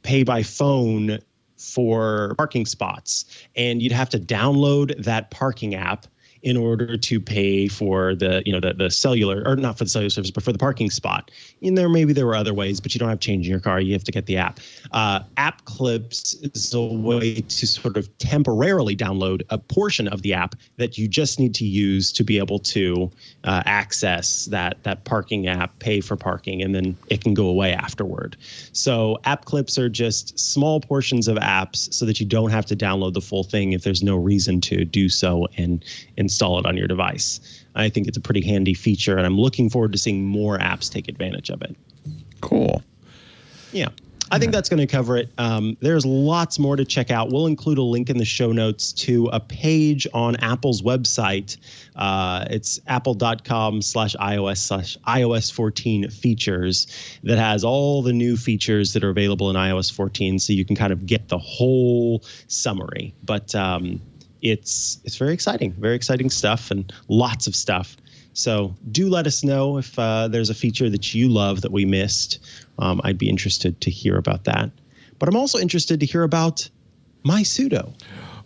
pay by phone for parking spots, and you'd have to download that parking app in order to pay for the cellular, or not for the cellular service, but for the parking spot. Maybe there were other ways, but you don't have change in your car. You have to get the app. App Clips is a way to sort of temporarily download a portion of the app that you just need to use to be able to access that parking app, pay for parking, and then it can go away afterward. So App Clips are just small portions of apps so that you don't have to download the full thing if there's no reason to do so and install it on your device. I think it's a pretty handy feature, and I'm looking forward to seeing more apps take advantage of it. Cool. Yeah. I think that's going to cover it. There's lots more to check out. We'll include a link in the show notes to a page on Apple's website. It's apple.com/iOS 14 features that has all the new features that are available in iOS 14. So you can kind of get the whole summary. But it's very exciting stuff, and lots of stuff. So do let us know if there's a feature that you love that we missed. I'd be interested to hear about that. But I'm also interested to hear about my sudo.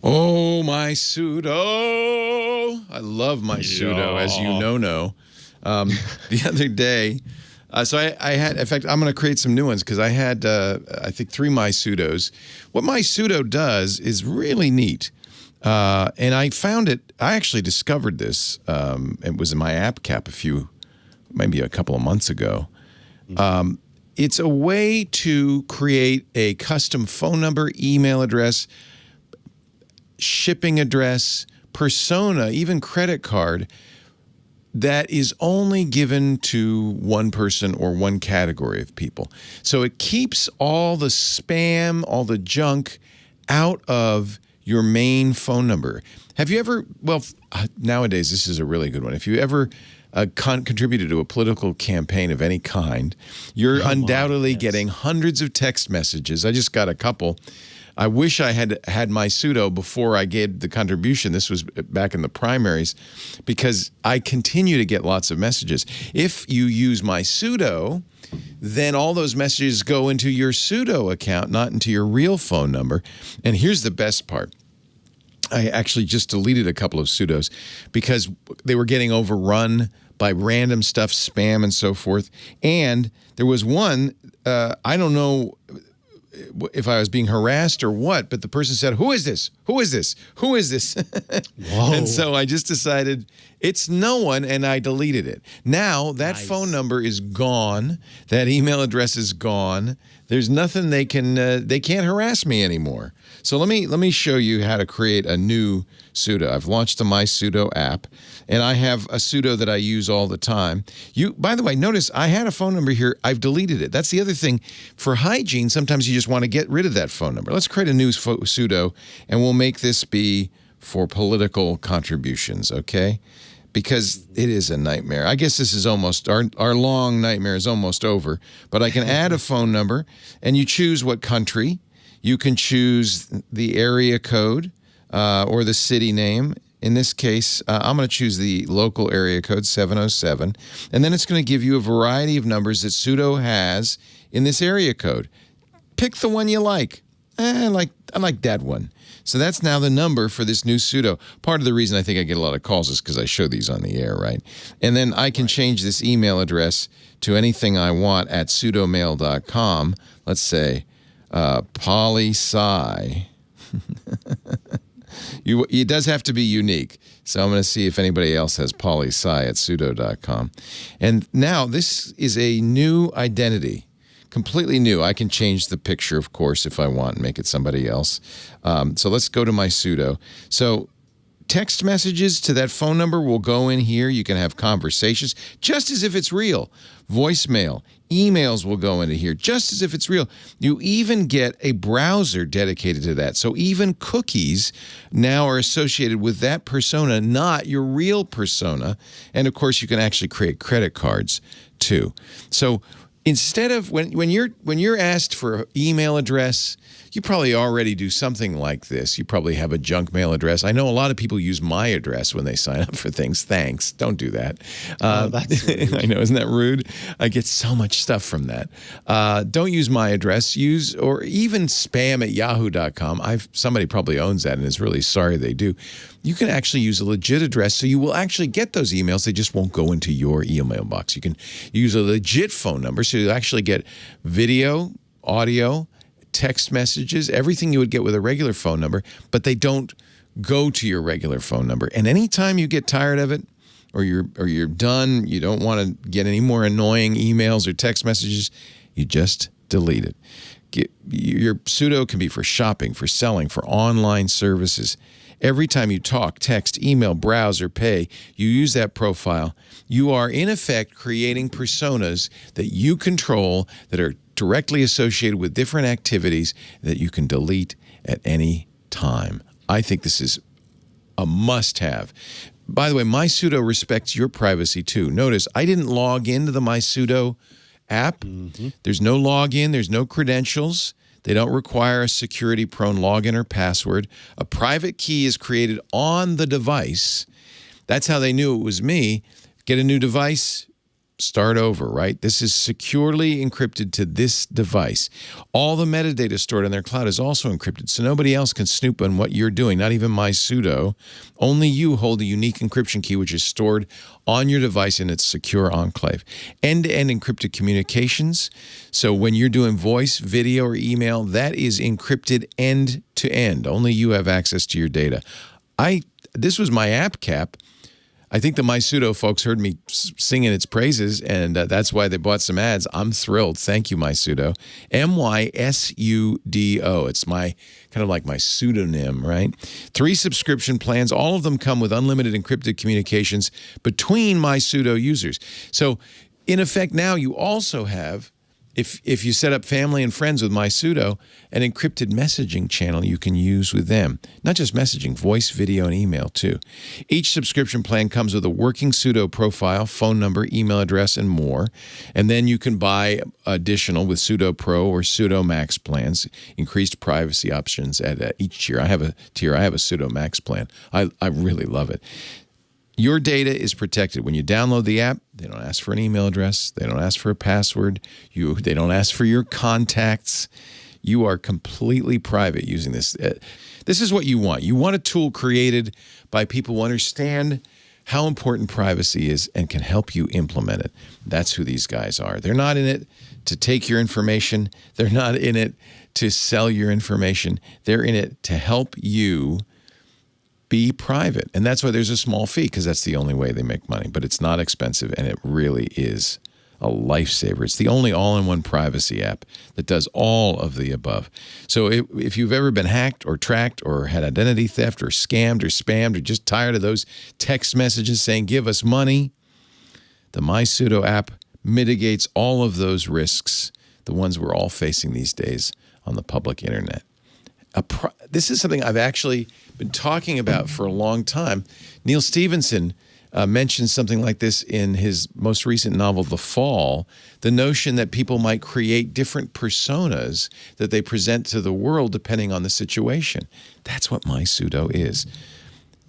Oh, my sudo. I love my sudo, as you know. The other day, so I had, in fact, I'm going to create some new ones because I had, I think, 3 my sudos. What my sudo does is really neat. And I found it, I actually discovered this, it was in my app cap maybe a couple of months ago. It's a way to create a custom phone number, email address, shipping address, persona, even credit card that is only given to one person or one category of people. So it keeps all the spam, all the junk out of your main phone number. Have you ever, nowadays this is a really good one. If you ever contributed to a political campaign of any kind, you're undoubtedly getting hundreds of text messages. I just got a couple. I wish I had my sudo before I gave the contribution. This was back in the primaries, because I continue to get lots of messages. If you use my sudo, then all those messages go into your sudo account, not into your real phone number. And here's the best part. I actually just deleted a couple of sudos because they were getting overrun by random stuff, spam and so forth. And there was one, I don't know if I was being harassed or what, but the person said, "Who is this? Who is this? Who is this?" Whoa. And so I just decided it's no one, and I deleted it. Now that phone number is gone. That email address is gone. There's nothing they can't harass me anymore. So let me show you how to create a new sudo. I've launched the My Sudo app, and I have a sudo that I use all the time. By the way, notice I had a phone number here. I've deleted it. That's the other thing. For hygiene, sometimes you just want to get rid of that phone number. Let's create a new sudo, and we'll make this be for political contributions, okay? Because it is a nightmare. I guess this is almost, our long nightmare is almost over. But I can add a phone number, and you choose what country. You can choose the area code or the city name. In this case, I'm going to choose the local area code, 707. And then it's going to give you a variety of numbers that sudo has in this area code. Pick the one you like. I like that one. So that's now the number for this new sudo. Part of the reason I think I get a lot of calls is because I show these on the air, right? And then I can change this email address to anything I want at sudomail.com. Let's say poli-sci. It does have to be unique. So I'm going to see if anybody else has poli-sci at sudo.com. And now this is a new identity. Completely new. I can change the picture, of course, if I want and make it somebody else. So let's go to my sudo. So text messages to that phone number will go in here. You can have conversations just as if it's real. Voicemail, emails will go into here just as if it's real. You even get a browser dedicated to that. So even cookies now are associated with that persona, not your real persona. And of course, you can actually create credit cards too. So instead of when you're asked for email address, You probably already do something like this. You probably have a junk mail address. I know a lot of people use my address when they sign up for things. Thanks. Don't do that. That's rude. I know. Isn't that rude? I get so much stuff from that. Don't use my address. Use or even spam at yahoo.com. Somebody probably owns that and is really sorry they do. You can actually use a legit address, so you will actually get those emails. They just won't go into your email box. You can use a legit phone number, so you'll actually get video, audio, text messages, everything you would get with a regular phone number, but they don't go to your regular phone number. And anytime you get tired of it, or you're done, you don't want to get any more annoying emails or text messages, you just delete it. Your pseudo can be for shopping, for selling, for online services. Every time you talk, text, email, browse, or pay, you use that profile. You are, in effect, creating personas that you control that are directly associated with different activities that you can delete at any time. I think this is a must-have. By the way, MySudo respects your privacy too. Notice I didn't log into the MySudo app. Mm-hmm. There's no login. There's no credentials. They don't require a security-prone login or password. A private key is created on the device. That's how they knew it was me. Get a new device, start over, right? This is securely encrypted to this device. All the metadata stored on their cloud is also encrypted, so nobody else can snoop on what you're doing, not even MySudo. Only you hold a unique encryption key, which is stored on your device in its secure enclave. End-to-end encrypted communications. So when you're doing voice, video, or email, that is encrypted end-to-end. Only you have access to your data. This was my app cap. I think the MySudo folks heard me singing its praises, and that's why they bought some ads. I'm thrilled. Thank you, MySudo. MySudo. It's my kind of like my pseudonym, right? 3 subscription plans. All of them come with unlimited encrypted communications between MySudo users. So, in effect, now you also have, if you set up family and friends with MySudo, an encrypted messaging channel you can use with them. Not just messaging, voice, video, and email too. Each subscription plan comes with a working Sudo profile, phone number, email address, and more. And then you can buy additional with Sudo Pro or Sudo Max plans, increased privacy options at each tier. I have a Sudo Max plan. I really love it. Your data is protected. When you download the app, they don't ask for an email address. They don't ask for a password. They don't ask for your contacts. You are completely private using this. This is what you want. You want a tool created by people who understand how important privacy is and can help you implement it. That's who these guys are. They're not in it to take your information. They're not in it to sell your information. They're in it to help you be private. And that's why there's a small fee, because that's the only way they make money. But it's not expensive, and it really is a lifesaver. It's the only all-in-one privacy app that does all of the above. So if you've ever been hacked or tracked or had identity theft or scammed or spammed or just tired of those text messages saying, give us money, the MySudo app mitigates all of those risks, the ones we're all facing these days on the public internet. This is something I've actually been talking about for a long time. Neil Stephenson mentioned something like this in his most recent novel, The Fall, the notion that people might create different personas that they present to the world depending on the situation. That's what MySudo is.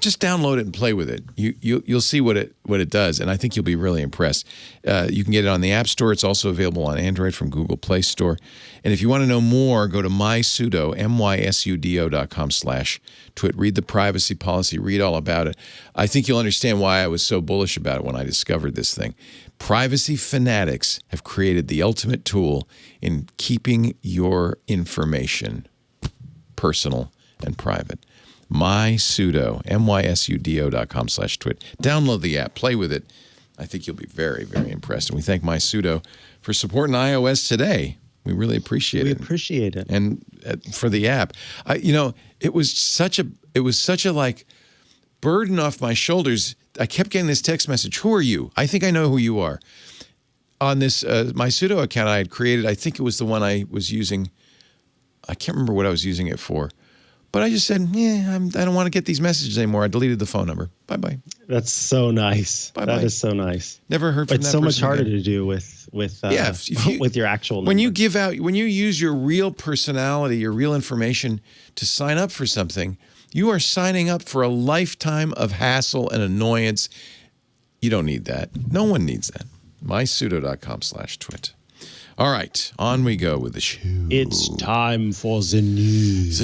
Just download it and play with it. You'll see what it does, and I think you'll be really impressed. You can get it on the App Store. It's also available on Android from Google Play Store. And if you want to know more, go to MySudo, MySudo.com/twit. Read the privacy policy. Read all about it. I think you'll understand why I was so bullish about it when I discovered this thing. Privacy fanatics have created the ultimate tool in keeping your information personal and private. MySudo, MySudo.com/twit. Download the app, play with it. I think you'll be very, very impressed. And we thank MySudo for supporting iOS today. We really appreciate it. We appreciate it. And for the app, it was such a like burden off my shoulders. I kept getting this text message. Who are you? I think I know who you are. On this MySudo account I had created, I think it was the one I was using. I can't remember what I was using it for. But I just said, I don't want to get these messages anymore. I deleted the phone number. Bye-bye. That's so nice. Bye-bye. That is so nice. Never heard from that It's so much person harder again. to do with with your actual number. When you use your real personality, your real information to sign up for something, you are signing up for a lifetime of hassle and annoyance. You don't need that. No one needs that. mysudo.com/twit. All right, on we go with the show. It's time for the news.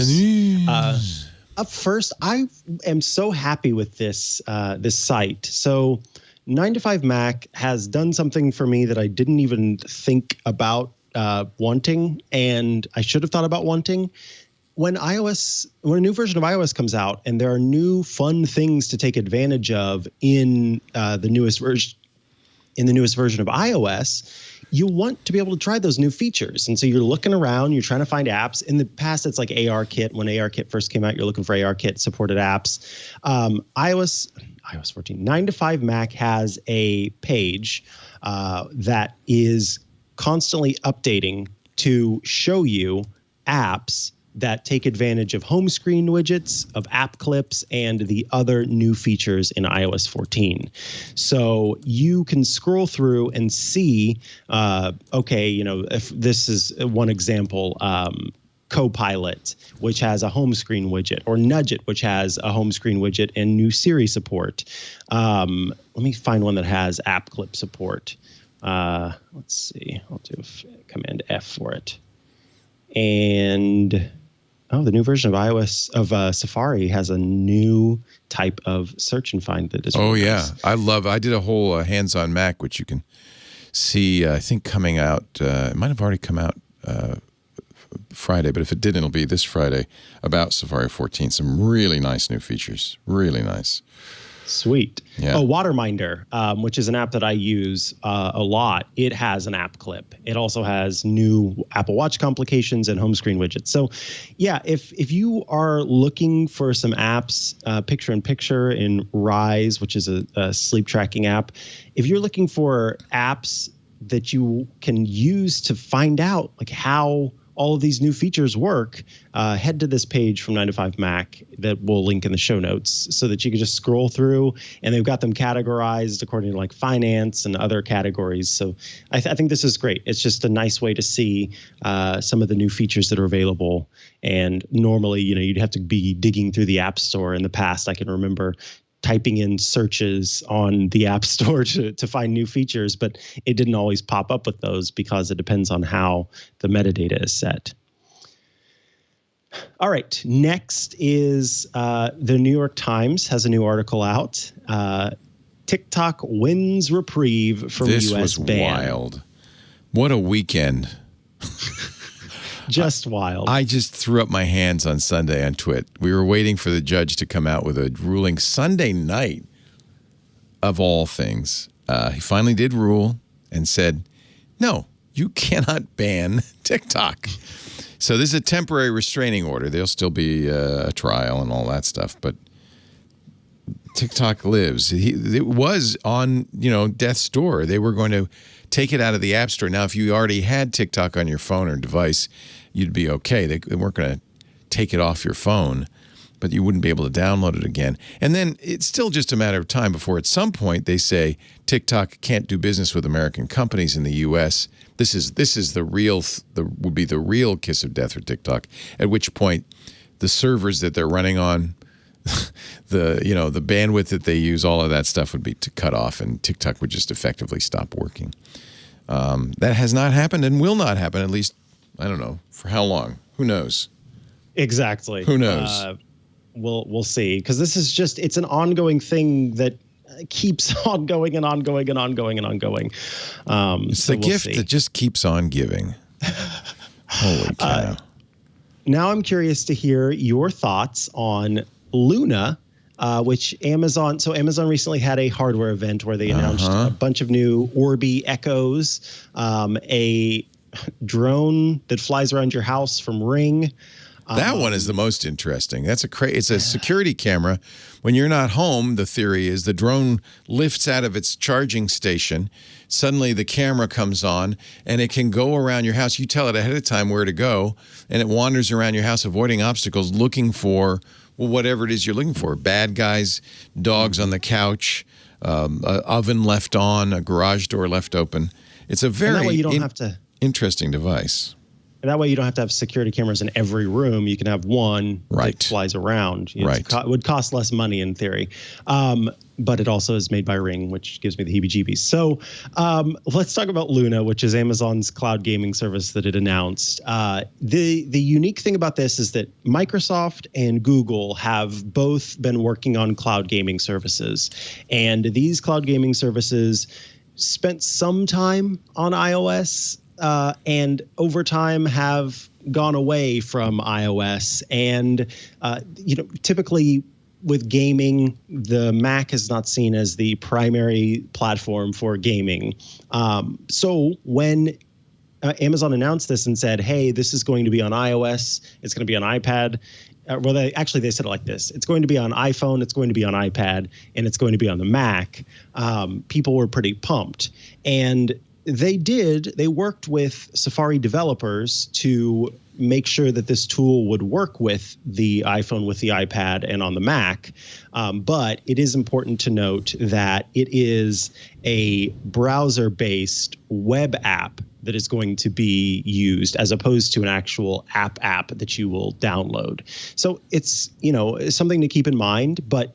Up first, I am so happy with this site. So 9to5Mac has done something for me that I didn't even think about wanting, and I should have thought about wanting. When a new version of iOS comes out and there are new fun things to take advantage of in the newest version of iOS, you want to be able to try those new features. And so you're looking around, you're trying to find apps. In the past, it's like ARKit. When ARKit first came out, you're looking for ARKit supported apps. iOS 14, 9to5Mac has a page that is constantly updating to show you apps that take advantage of home screen widgets, of app clips, and the other new features in iOS 14. So you can scroll through and see, if this is one example, Copilot, which has a home screen widget, or Nudget, which has a home screen widget and new Siri support. Let me find one that has app clip support. Let's see. I'll do Command F for it. And the new version of iOS of Safari has a new type of search and find that is. Really nice. I did a whole hands-on Mac, which you can see. I think coming out. It might have already come out Friday, but if it didn't, it'll be this Friday about Safari 14. Some really nice new features. Really nice. Sweet. Yeah. Waterminder, which is an app that I use a lot. It has an app clip. It also has new Apple Watch complications and home screen widgets. So, yeah, if you are looking for some apps, Picture-in-Picture in Rise, which is a sleep tracking app, if you're looking for apps that you can use to find out like how all of these new features work, head to this page from 9to5Mac that we'll link in the show notes so that you can just scroll through, and they've got them categorized according to like finance and other categories. So I think this is great. It's just a nice way to see some of the new features that are available. And normally, you'd have to be digging through the App Store. In the past, I can remember typing in searches on the App Store to find new features, but it didn't always pop up with those because it depends on how the metadata is set. All right, next is the New York Times has a new article out. TikTok wins reprieve from this U.S. ban. This was wild. What a weekend. Just wild. I just threw up my hands on Sunday on TWiT. We were waiting for the judge to come out with a ruling Sunday night, of all things. He finally did rule and said, no, you cannot ban TikTok. So this is a temporary restraining order. There'll still be a trial and all that stuff, but TikTok lives. It was on, death's door. They were going to take it out of the App Store. Now, if you already had TikTok on your phone or device, you'd be okay. They weren't going to take it off your phone, but you wouldn't be able to download it again. And then it's still just a matter of time before at some point they say TikTok can't do business with American companies in the U.S. This is would be the real kiss of death for TikTok, at which point the servers that they're running on, the bandwidth that they use, all of that stuff would be cut off, and TikTok would just effectively stop working. That has not happened and will not happen, at least, I don't know, for how long? Who knows? Exactly. Who knows? We'll see, because this is it's an ongoing thing that keeps on going and ongoing and ongoing and ongoing. It's the gift that just keeps on giving. Holy cow. Now I'm curious to hear your thoughts on Luna, which Amazon recently had a hardware event where they announced a bunch of new Orbi Echoes, a drone that flies around your house from Ring. That one is the most interesting. That's it's a security camera. When you're not home, the theory is the drone lifts out of its charging station. Suddenly the camera comes on and it can go around your house. You tell it ahead of time where to go, and it wanders around your house avoiding obstacles, looking for whatever it is you're looking for. Bad guys, dogs on the couch, an oven left on, a garage door left open. It's a very interesting device. And that way you don't have to have security cameras in every room. You can have one that flies around. It would cost less money in theory. But it also is made by Ring, which gives me the heebie-jeebies. So let's talk about Luna, which is Amazon's cloud gaming service that it announced. The unique thing about this is that Microsoft and Google have both been working on cloud gaming services. And these cloud gaming services spent some time on iOS and over time have gone away from iOS. And, typically with gaming, the Mac is not seen as the primary platform for gaming. So when Amazon announced this and said, hey, this is going to be on iOS, it's going to be on iPad. They said it like this. It's going to be on iPhone, it's going to be on iPad, and it's going to be on the Mac. People were pretty pumped. And they worked with Safari developers to make sure that this tool would work with the iPhone, with the iPad, and on the Mac. But it is important to note that it is a browser-based web app that is going to be used as opposed to an actual app that you will download. So it's, something to keep in mind, but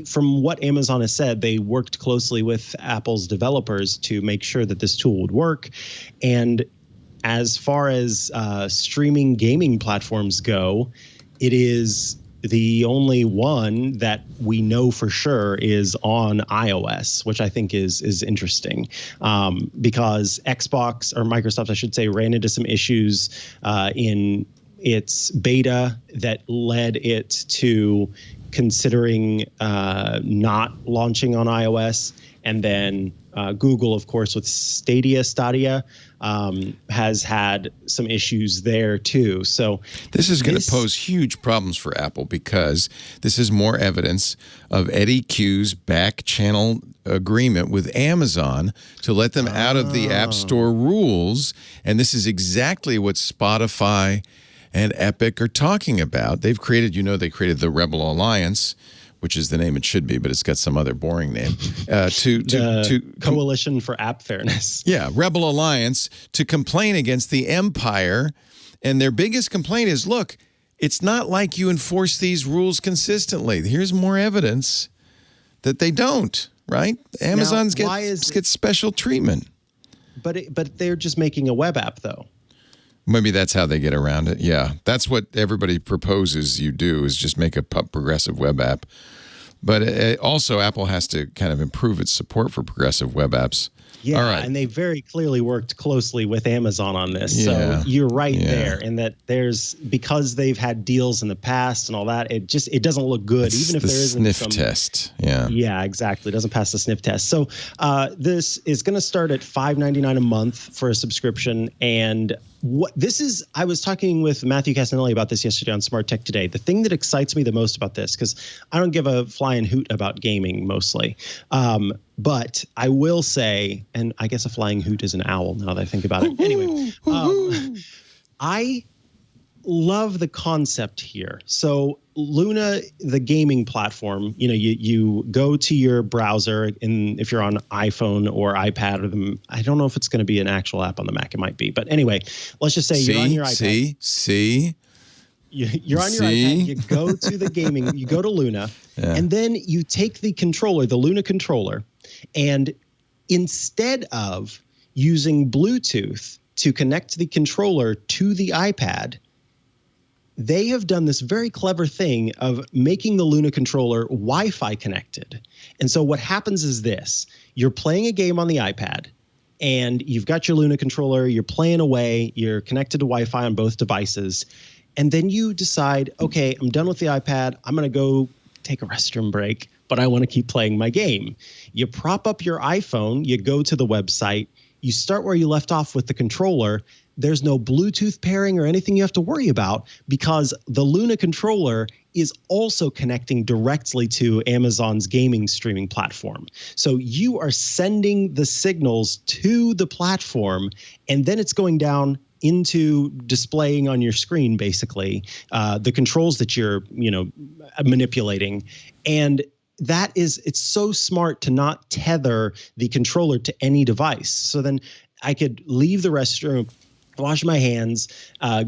from what Amazon has said, they worked closely with Apple's developers to make sure that this tool would work. And as far as streaming gaming platforms go, it is the only one that we know for sure is on iOS, which I think is interesting because Xbox, or Microsoft, I should say, ran into some issues in its beta that led it to considering not launching on iOS. And then Google, of course, with Stadia, has had some issues there too. So this is going to pose huge problems for Apple because this is more evidence of Eddie Q's back channel agreement with Amazon to let them out of the App Store rules. And this is exactly what Spotify and Epic are talking about. They've created, they created the Rebel Alliance, which is the name it should be, but it's got some other boring name. To Coalition for App Fairness. Yeah, Rebel Alliance, to complain against the empire. And their biggest complaint is, look, it's not like you enforce these rules consistently. Here's more evidence that they don't, right? Amazon gets special treatment. But they're just making a web app, though. Maybe that's how they get around it. Yeah, that's what everybody proposes you do, is just make a progressive web app. But also, Apple has to kind of improve its support for progressive web apps. Yeah, all right. And they very clearly worked closely with Amazon on this. Yeah. So you're right there, in that because they've had deals in the past and all that, it doesn't look good, even if there isn't sniff test. Yeah. Yeah, exactly. It doesn't pass the sniff test. So this is going to start at $5.99 a month for a subscription. And I was talking with Matthew Casanelli about this yesterday on Smart Tech Today. The thing that excites me the most about this, because I don't give a flying hoot about gaming mostly, but I will say, and I guess a flying hoot is an owl now that I think about it. Anyway, I love the concept here. So Luna, the gaming platform, you go to your browser, and if you're on iPhone or iPad, I don't know if it's going to be an actual app on the Mac. It might be. But anyway, let's just say you're on your iPad. You're on your iPad, you go to the gaming, you go to Luna, and then you take the controller, the Luna controller, and instead of using Bluetooth to connect the controller to the iPad, they have done this very clever thing of making the Luna controller Wi-Fi connected. And so what happens is this: you're playing a game on the iPad, and you've got your Luna controller, you're playing away, you're connected to Wi-Fi on both devices, and then you decide, okay, I'm done with the iPad, I'm going to go take a restroom break, but I want to keep playing my game. You prop up your iPhone, you go to the website, you start where you left off with the controller. There's no Bluetooth pairing or anything you have to worry about because the Luna controller is also connecting directly to Amazon's gaming streaming platform. So you are sending the signals to the platform, and then it's going down into displaying on your screen, basically, the controls that you're, manipulating. And it's so smart to not tether the controller to any device. So then I could leave the restroom, wash my hands,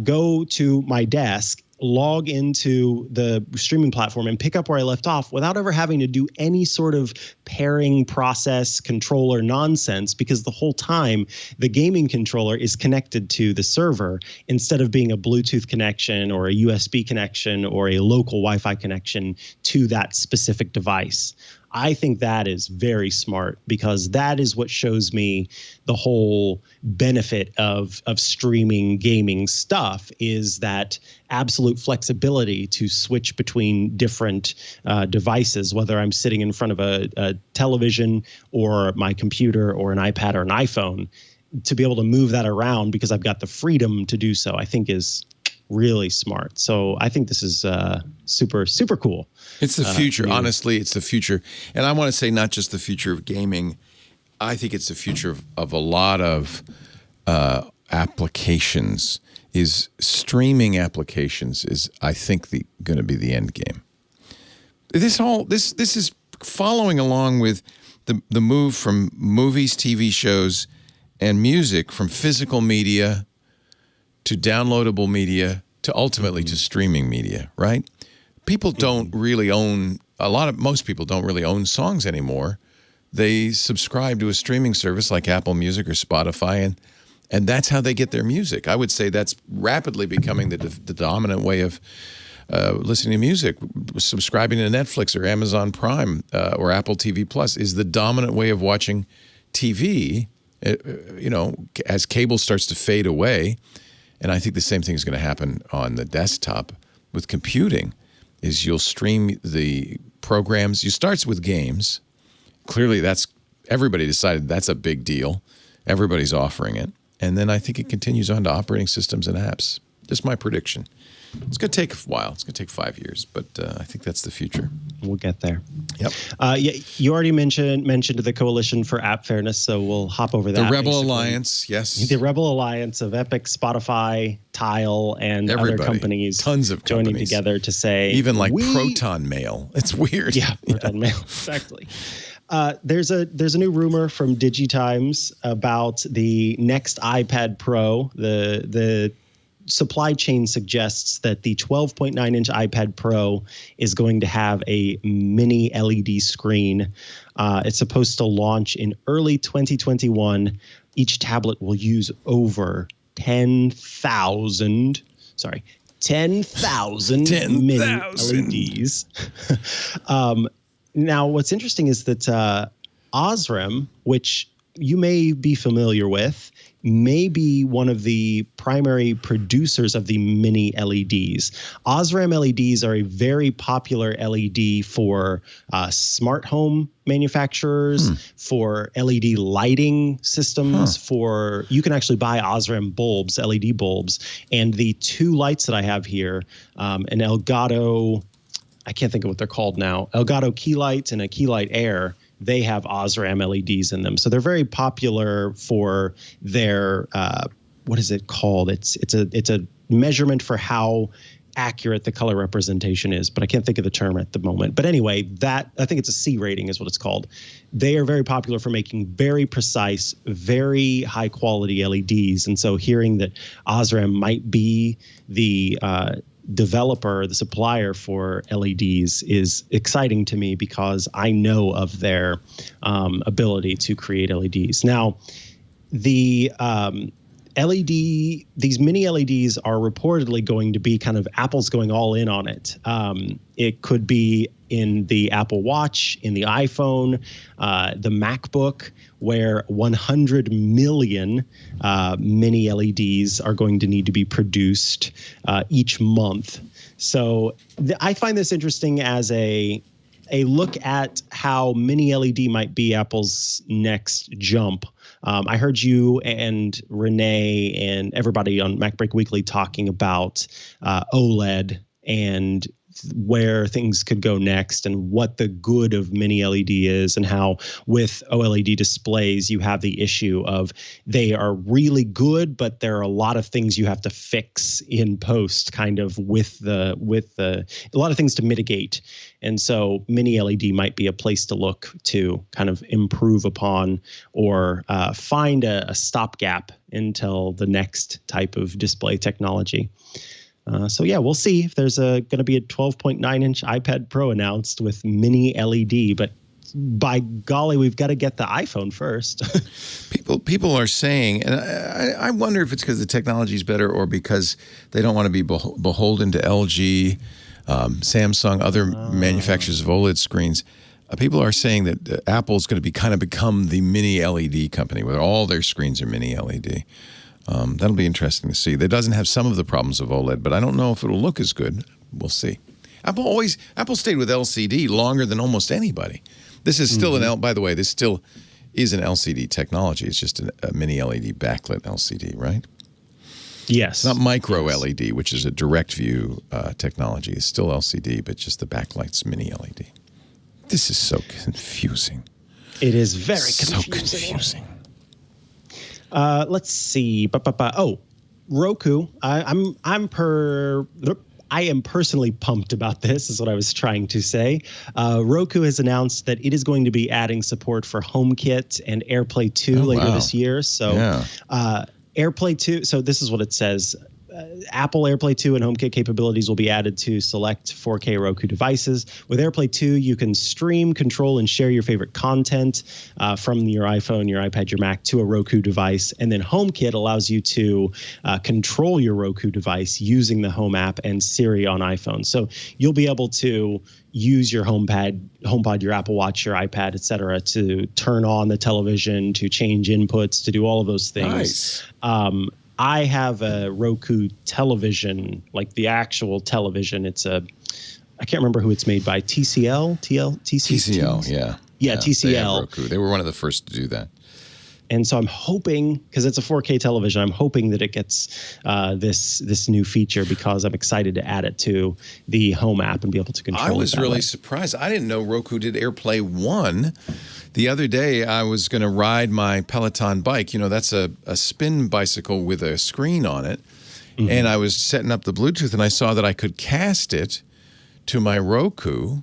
go to my desk, log into the streaming platform and pick up where I left off without ever having to do any sort of pairing process controller nonsense, because the whole time the gaming controller is connected to the server instead of being a Bluetooth connection or a USB connection or a local Wi-Fi connection to that specific device. I think that is very smart because that is what shows me the whole benefit of streaming gaming stuff, is that absolute flexibility to switch between different devices, whether I'm sitting in front of a television or my computer or an iPad or an iPhone, to be able to move that around because I've got the freedom to do so, I think is really smart. So I think this is super, super cool. It's the future. Honestly, it's the future. And I want to say not just the future of gaming. I think it's the future of a lot of applications. Is streaming applications is, I think, going to be the end game. This is following along with the move from movies, TV shows, and music from physical media to downloadable media to ultimately to streaming media, right? People don't really own, most people don't really own songs anymore. They subscribe to a streaming service like Apple Music or Spotify, and that's how they get their music. I would say that's rapidly becoming the dominant way of listening to music. Subscribing to Netflix or Amazon Prime or Apple TV Plus is the dominant way of watching TV, as cable starts to fade away. And I think the same thing is going to happen on the desktop with computing, is you'll stream the programs. You start with games. Clearly, everybody decided that's a big deal. Everybody's offering it. And then I think it continues on to operating systems and apps. Just my prediction. It's going to take a while. It's going to take 5 years, but I think that's the future. We'll get there. Yep. You already mentioned the Coalition for App Fairness, so we'll hop over that. The Rebel Alliance, yes. The Rebel Alliance of Epic, Spotify, Tile, and other companies. Tons of joining companies together to say, even like Proton Mail. It's weird. Yeah, Proton Mail, exactly. There's a new rumor from DigiTimes about the next iPad Pro. The supply chain suggests that the 12.9-inch iPad Pro is going to have a mini LED screen. It's supposed to launch in early 2021. Each tablet will use over 10,000 mini LEDs. Now, what's interesting is that Osram, which you may be familiar with, may be one of the primary producers of the mini LEDs. Osram LEDs are a very popular LED for smart home manufacturers, for LED lighting systems, you can actually buy Osram bulbs, LED bulbs. And the two lights that I have here, an Elgato, I can't think of what they're called now, Elgato Key Light and a Key Light Air, they have Osram LEDs in them. So they're very popular for their, what is it called? It's a measurement for how accurate the color representation is, but I can't think of the term at the moment. But anyway, I think it's a C rating is what it's called. They are very popular for making very precise, very high quality LEDs. And so hearing that Osram might be the developer, the supplier for LEDs is exciting to me because I know of their ability to create LEDs. Now, the these mini LEDs are reportedly going to be kind of Apple's going all in on it. It could be in the Apple Watch, in the iPhone, the MacBook, where 100 million mini LEDs are going to need to be produced each month. So I find this interesting as a a look at how mini LED might be Apple's next jump. I heard you and Renee and everybody on MacBreak Weekly talking about OLED and where things could go next and what the good of mini LED is, and how with OLED displays you have the issue of they are really good, but there are a lot of things you have to fix in post, kind of with a lot of things to mitigate. And so mini LED might be a place to look to kind of improve upon or find a stopgap until the next type of display technology. So yeah, we'll see if there's going to be a 12.9-inch iPad Pro announced with mini LED. But by golly, we've got to get the iPhone first. People are saying, and I wonder if it's because the technology is better or because they don't want to be beholden to LG, Samsung, other manufacturers of OLED screens. People are saying that Apple's going to become the mini LED company, where all their screens are mini LED. That'll be interesting to see. That doesn't have some of the problems of OLED, but I don't know if it'll look as good. We'll see. Apple stayed with LCD longer than almost anybody. This is still by the way, this still is an LCD technology. It's just a mini LED backlit LCD, right? Yes. It's not micro LED, which is a direct view technology. It's still LCD, but just the backlight's mini LED. This is so confusing. It is very confusing. So confusing. Let's see. Oh, Roku. I am personally pumped about this, is what I was trying to say. Roku has announced that it is going to be adding support for HomeKit and AirPlay 2 later this year. So AirPlay 2, so this is what it says. Apple AirPlay 2 and HomeKit capabilities will be added to select 4K Roku devices. With AirPlay 2, you can stream, control, and share your favorite content from your iPhone, your iPad, your Mac to a Roku device. And then HomeKit allows you to control your Roku device using the Home app and Siri on iPhone. So you'll be able to use your HomePod, your Apple Watch, your iPad, etc., to turn on the television, to change inputs, to do all of those things. Nice. I have a Roku television, like the actual television. It's I can't remember who it's made by. TCL, yeah. Yeah, TCL. They have Roku. They were one of the first to do that. And so I'm hoping, because it's a 4K television, I'm hoping that it gets this new feature, because I'm excited to add it to the Home app and be able to control it. I was really surprised. I didn't know Roku did AirPlay 1. The other day, I was going to ride my Peloton bike. You know, that's a spin bicycle with a screen on it. Mm-hmm. And I was setting up the Bluetooth, and I saw that I could cast it to my Roku.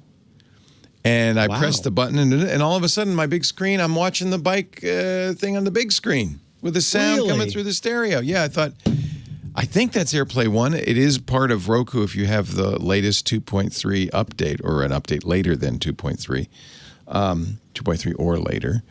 And I pressed the button, and all of a sudden, my big screen, I'm watching the bike thing on the big screen with the sound coming through the stereo. Yeah, I think that's AirPlay 1. It is part of Roku if you have the latest 2.3 update, or an update later than 2.3. 2.3 or later.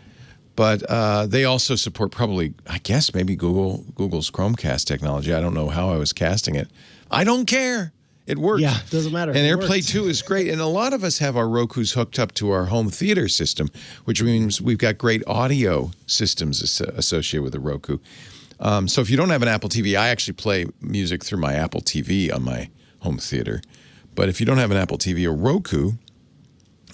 But they also support probably, I guess, maybe Google's Chromecast technology. I don't know how I was casting it. I don't care. It works. Yeah, doesn't matter. And AirPlay 2 is great. And a lot of us have our Rokus hooked up to our home theater system, which means we've got great audio systems associated with the Roku. So if you don't have an Apple TV, I actually play music through my Apple TV on my home theater. But if you don't have an Apple TV or Roku,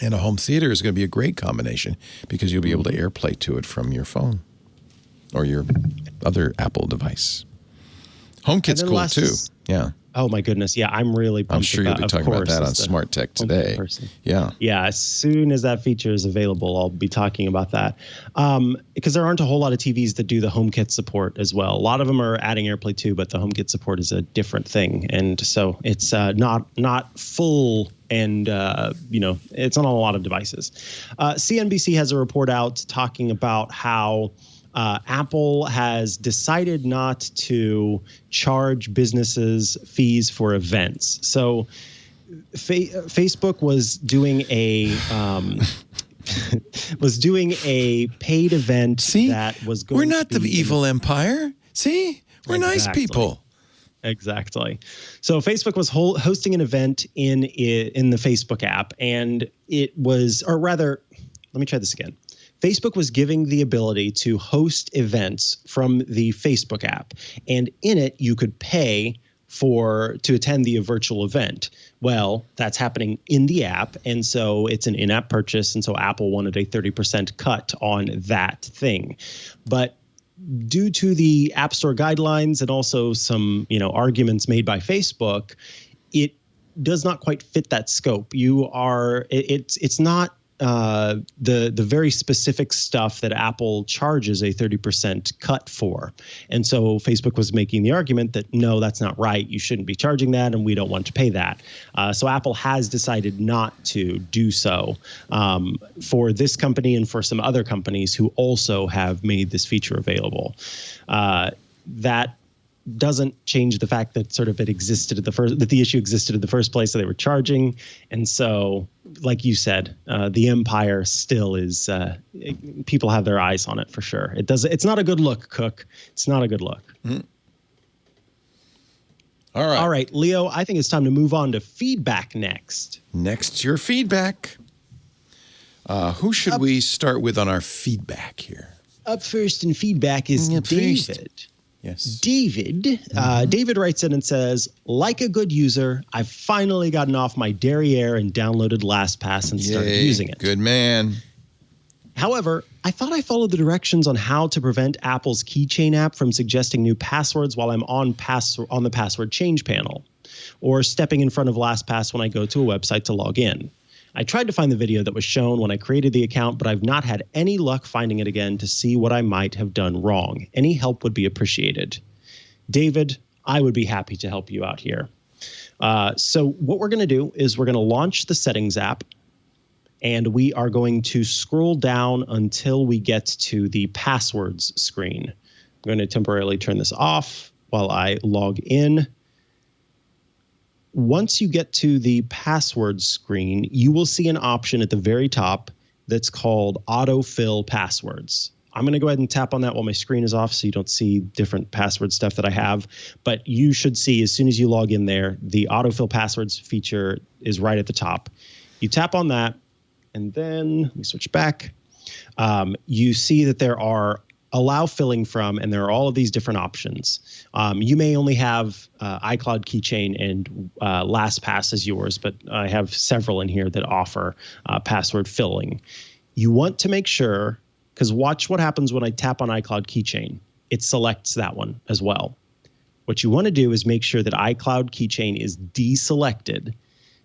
and a home theater is going to be a great combination, because you'll be able to AirPlay to it from your phone or your other Apple device. HomeKit's cool too. Yeah. Oh my goodness. Yeah, I'm really pumped. I'm sure you'll be talking about that on Smart Tech today. Yeah. Yeah, as soon as that feature is available, I'll be talking about that. Because there aren't a whole lot of TVs that do the HomeKit support as well. A lot of them are adding AirPlay 2, but the HomeKit support is a different thing. And so it's not full, and it's on a lot of devices. CNBC has a report out talking about how Apple has decided not to charge businesses fees for events. So Facebook was doing a paid event that was going. We're not the evil empire. See, we're nice people. Exactly. So Facebook was hosting an event in the Facebook app, and it was, or rather, let me try this again. Facebook was giving the ability to host events from the Facebook app, and in it you could pay to attend the virtual event. Well, that's happening in the app, and so it's an in-app purchase, and so Apple wanted a 30% cut on that thing. But due to the App Store guidelines and also some, arguments made by Facebook, it does not quite fit that scope. It's not the very specific stuff that Apple charges a 30% cut for. And so Facebook was making the argument that, no, that's not right. You shouldn't be charging that, and we don't want to pay that. So Apple has decided not to do so for this company and for some other companies who also have made this feature available. That doesn't change the fact that sort of it existed that the issue existed in the first place, so they were charging. And so, like you said, the empire still is, people have their eyes on it for sure. It's not a good look, Cook. It's not a good look. Mm-hmm. All right, Leo, I think it's time to move on to feedback next. Next, your feedback. Who should we start with on our feedback here? Up first in feedback is David. Yes. David. David writes in and says, like a good user, I've finally gotten off my derriere and downloaded LastPass and started using it. Good man. However, I thought I followed the directions on how to prevent Apple's Keychain app from suggesting new passwords while I'm on the password change panel, or stepping in front of LastPass when I go to a website to log in. I tried to find the video that was shown when I created the account, but I've not had any luck finding it again to see what I might have done wrong. Any help would be appreciated. David, I would be happy to help you out here. So what we're going to do is we're going to launch the Settings app, and we are going to scroll down until we get to the Passwords screen. I'm going to temporarily turn this off while I log in. Once you get to the password screen, you will see an option at the very top that's called autofill passwords. I'm going to go ahead and tap on that while my screen is off so you don't see different password stuff that I have. But you should see as soon as you log in there, the autofill passwords feature is right at the top. You tap on that, and then let me switch back. You see that there are allow filling from, and there are all of these different options. You may only have iCloud Keychain and LastPass as yours, but I have several in here that offer password filling. You want to make sure, because watch what happens when I tap on iCloud Keychain. It selects that one as well. What you want to do is make sure that iCloud Keychain is deselected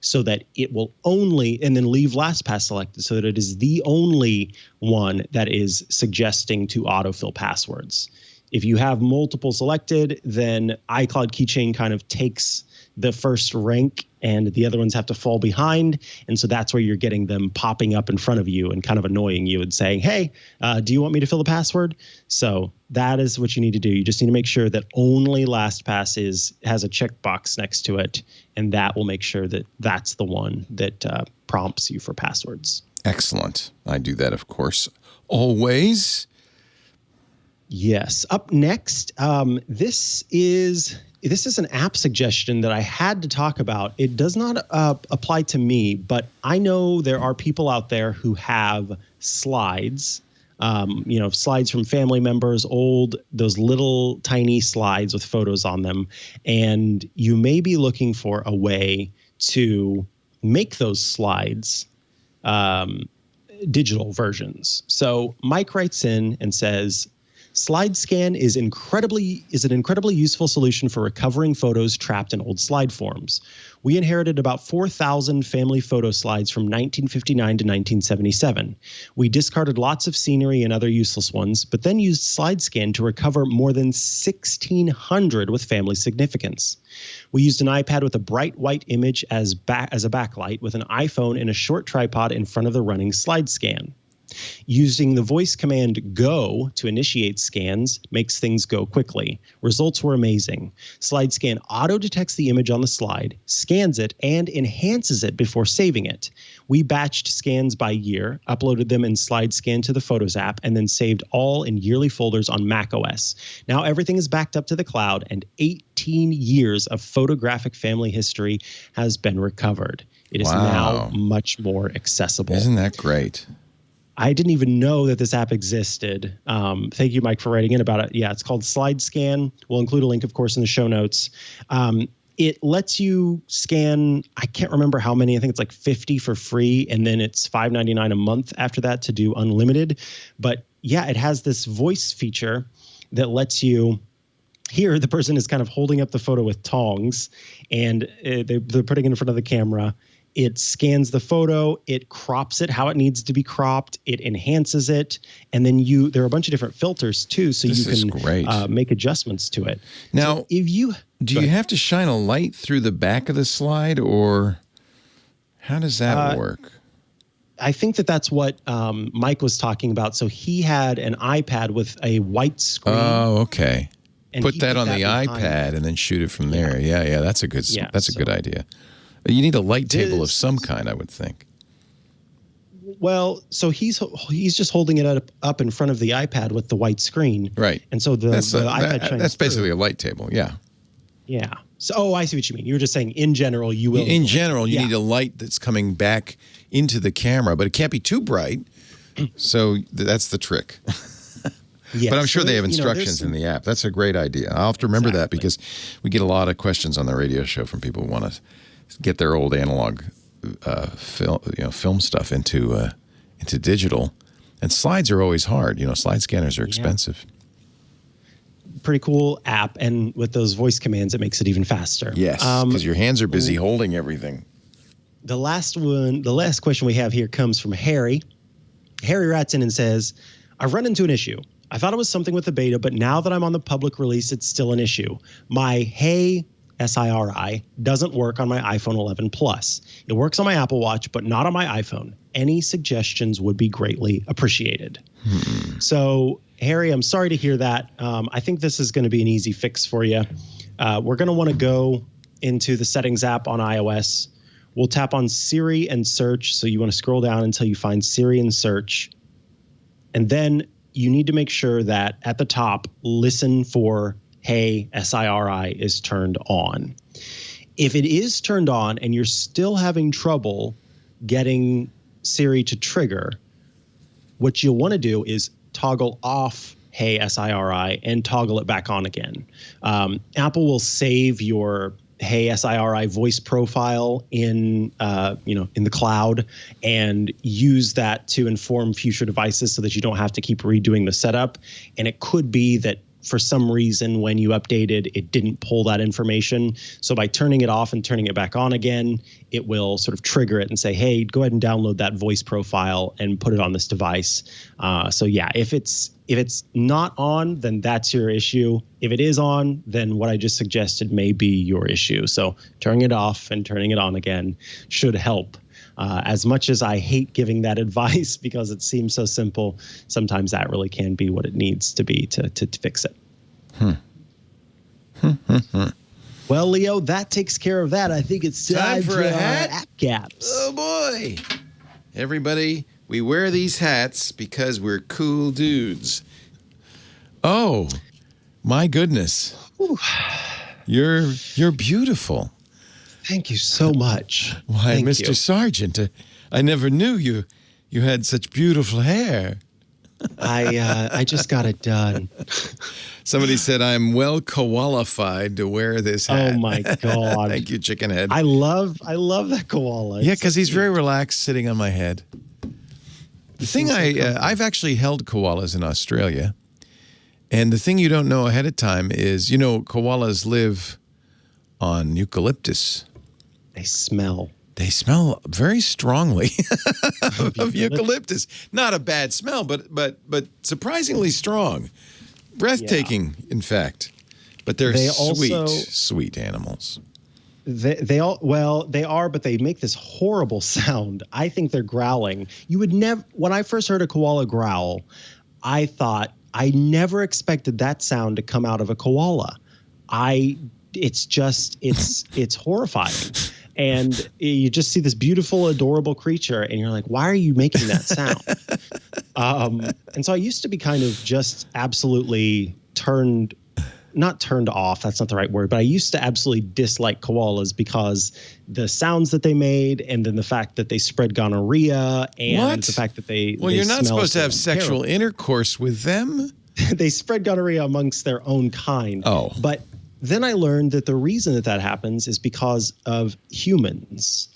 so that it will only, and then leave LastPass selected so that it is the only one that is suggesting to autofill passwords. If you have multiple selected, then iCloud Keychain kind of takes the first rank and the other ones have to fall behind. And so that's where you're getting them popping up in front of you and kind of annoying you and saying, hey, do you want me to fill the password? So that is what you need to do. You just need to make sure that only LastPass has a checkbox next to it. And that will make sure that that's the one that prompts you for passwords. Excellent. I do that, of course, always. Yes. Up next, this is an app suggestion that I had to talk about. It does not apply to me, but I know there are people out there who have slides, slides from family members, those little tiny slides with photos on them. And you may be looking for a way to make those slides digital versions. So Mike writes in and says, Slide Scan is an incredibly useful solution for recovering photos trapped in old slide forms. We inherited about 4,000 family photo slides from 1959 to 1977. We discarded lots of scenery and other useless ones, but then used Slide Scan to recover more than 1,600 with family significance. We used an iPad with a bright white image as a backlight with an iPhone and a short tripod in front of the running Slide Scan. Using the voice command go to initiate scans makes things go quickly. Results were amazing. Slide Scan auto-detects the image on the slide, scans it, and enhances it before saving it. We batched scans by year, uploaded them in Slide Scan to the Photos app, and then saved all in yearly folders on macOS. Now everything is backed up to the cloud, and 18 years of photographic family history has been recovered. It is now much more accessible. Isn't that great? I didn't even know that this app existed. Thank you, Mike, for writing in about it. Yeah, it's called Slide Scan. We'll include a link, of course, in the show notes. It lets you scan, I can't remember how many, I think it's like 50 for free, and then it's $5.99 a month after that to do unlimited. But yeah, it has this voice feature that lets you hear the person is kind of holding up the photo with tongs, and they're putting it in front of the camera. It scans the photo, it crops it how it needs to be cropped, it enhances it, and then there are a bunch of different filters too, so you can make adjustments to it. Now, so if you do you have to shine a light through the back of the slide, or how does that work? I think that's what Mike was talking about. So he had an iPad with a white screen. Oh, okay. And put that on the iPad and then shoot it from there. Yeah, that's a good idea. You need a light table of some kind, I would think. Well, so he's just holding it up in front of the iPad with the white screen. Right. And so the iPad shines that's basically through. a light table, yeah. Yeah. So, I see what you mean. You were just saying in general, you will. In general, you need a light that's coming back into the camera, but it can't be too bright. So that's the trick. Yes. But I'm sure they have instructions in the app. That's a great idea. I'll have to remember that because we get a lot of questions on the radio show from people who want to get their old analog film stuff into digital. And slides are always hard. Slide scanners are expensive. Pretty cool app, and with those voice commands, it makes it even faster. Yes, because your hands are busy holding everything. The last question we have here comes from Harry. Harry writes in and says, I've run into an issue. I thought it was something with the beta, but now that I'm on the public release, it's still an issue. My Hey Siri doesn't work on my iPhone 11 Plus. It works on my Apple Watch, but not on my iPhone. Any suggestions would be greatly appreciated. So, Harry, I'm sorry to hear that. I think this is going to be an easy fix for you. We're going to want to go into the Settings app on iOS. We'll tap on Siri and search. So you want to scroll down until you find Siri and search. And then you need to make sure that at the top, listen for Hey Siri is turned on. If it is turned on and you're still having trouble getting Siri to trigger, what you'll want to do is toggle off Hey Siri and toggle it back on again. Apple will save your Hey Siri voice profile in the cloud and use that to inform future devices so that you don't have to keep redoing the setup. And it could be that for some reason when you updated, it didn't pull that information. So by turning it off and turning it back on again, it will sort of trigger it and say, hey, go ahead and download that voice profile and put it on this device. So yeah, if it's not on, then that's your issue. If it is on, then what I just suggested may be your issue. So turning it off and turning it on again should help. As much as I hate giving that advice because it seems so simple, sometimes that really can be what it needs to be to fix it. Well, Leo, that takes care of that. I think it's time for a hat? App gaps. Oh, boy. Everybody, we wear these hats because we're cool dudes. Oh, my goodness. Whew. You're beautiful. Thank you so much. Why, Thank Mr. you. Sargent, I never knew you had such beautiful hair. I just got it done. Somebody said I'm well qualified to wear this hat. Oh my God. Thank you, Chickenhead. I love that koala. Yeah, because he's very relaxed sitting on my head. The thing I've actually held koalas in Australia, and the thing you don't know ahead of time is, koalas live on eucalyptus. They smell. They smell very strongly of eucalyptus. Not a bad smell, but surprisingly strong. Breathtaking, in fact. But they're sweet animals. They are, but they make this horrible sound. I think they're growling. You would never. When I first heard a koala growl, I thought I never expected that sound to come out of a koala. It's horrifying. And you just see this beautiful, adorable creature, and you're like, why are you making that sound? And so I used to be kind of just absolutely turned not turned off, that's not the right word, but I used to absolutely dislike koalas because the sounds that they made, and then the fact that they spread gonorrhea, and the fact that they you're not supposed to have sexual intercourse with them. They spread gonorrhea amongst their own kind. Oh. But then I learned that the reason that happens is because of humans.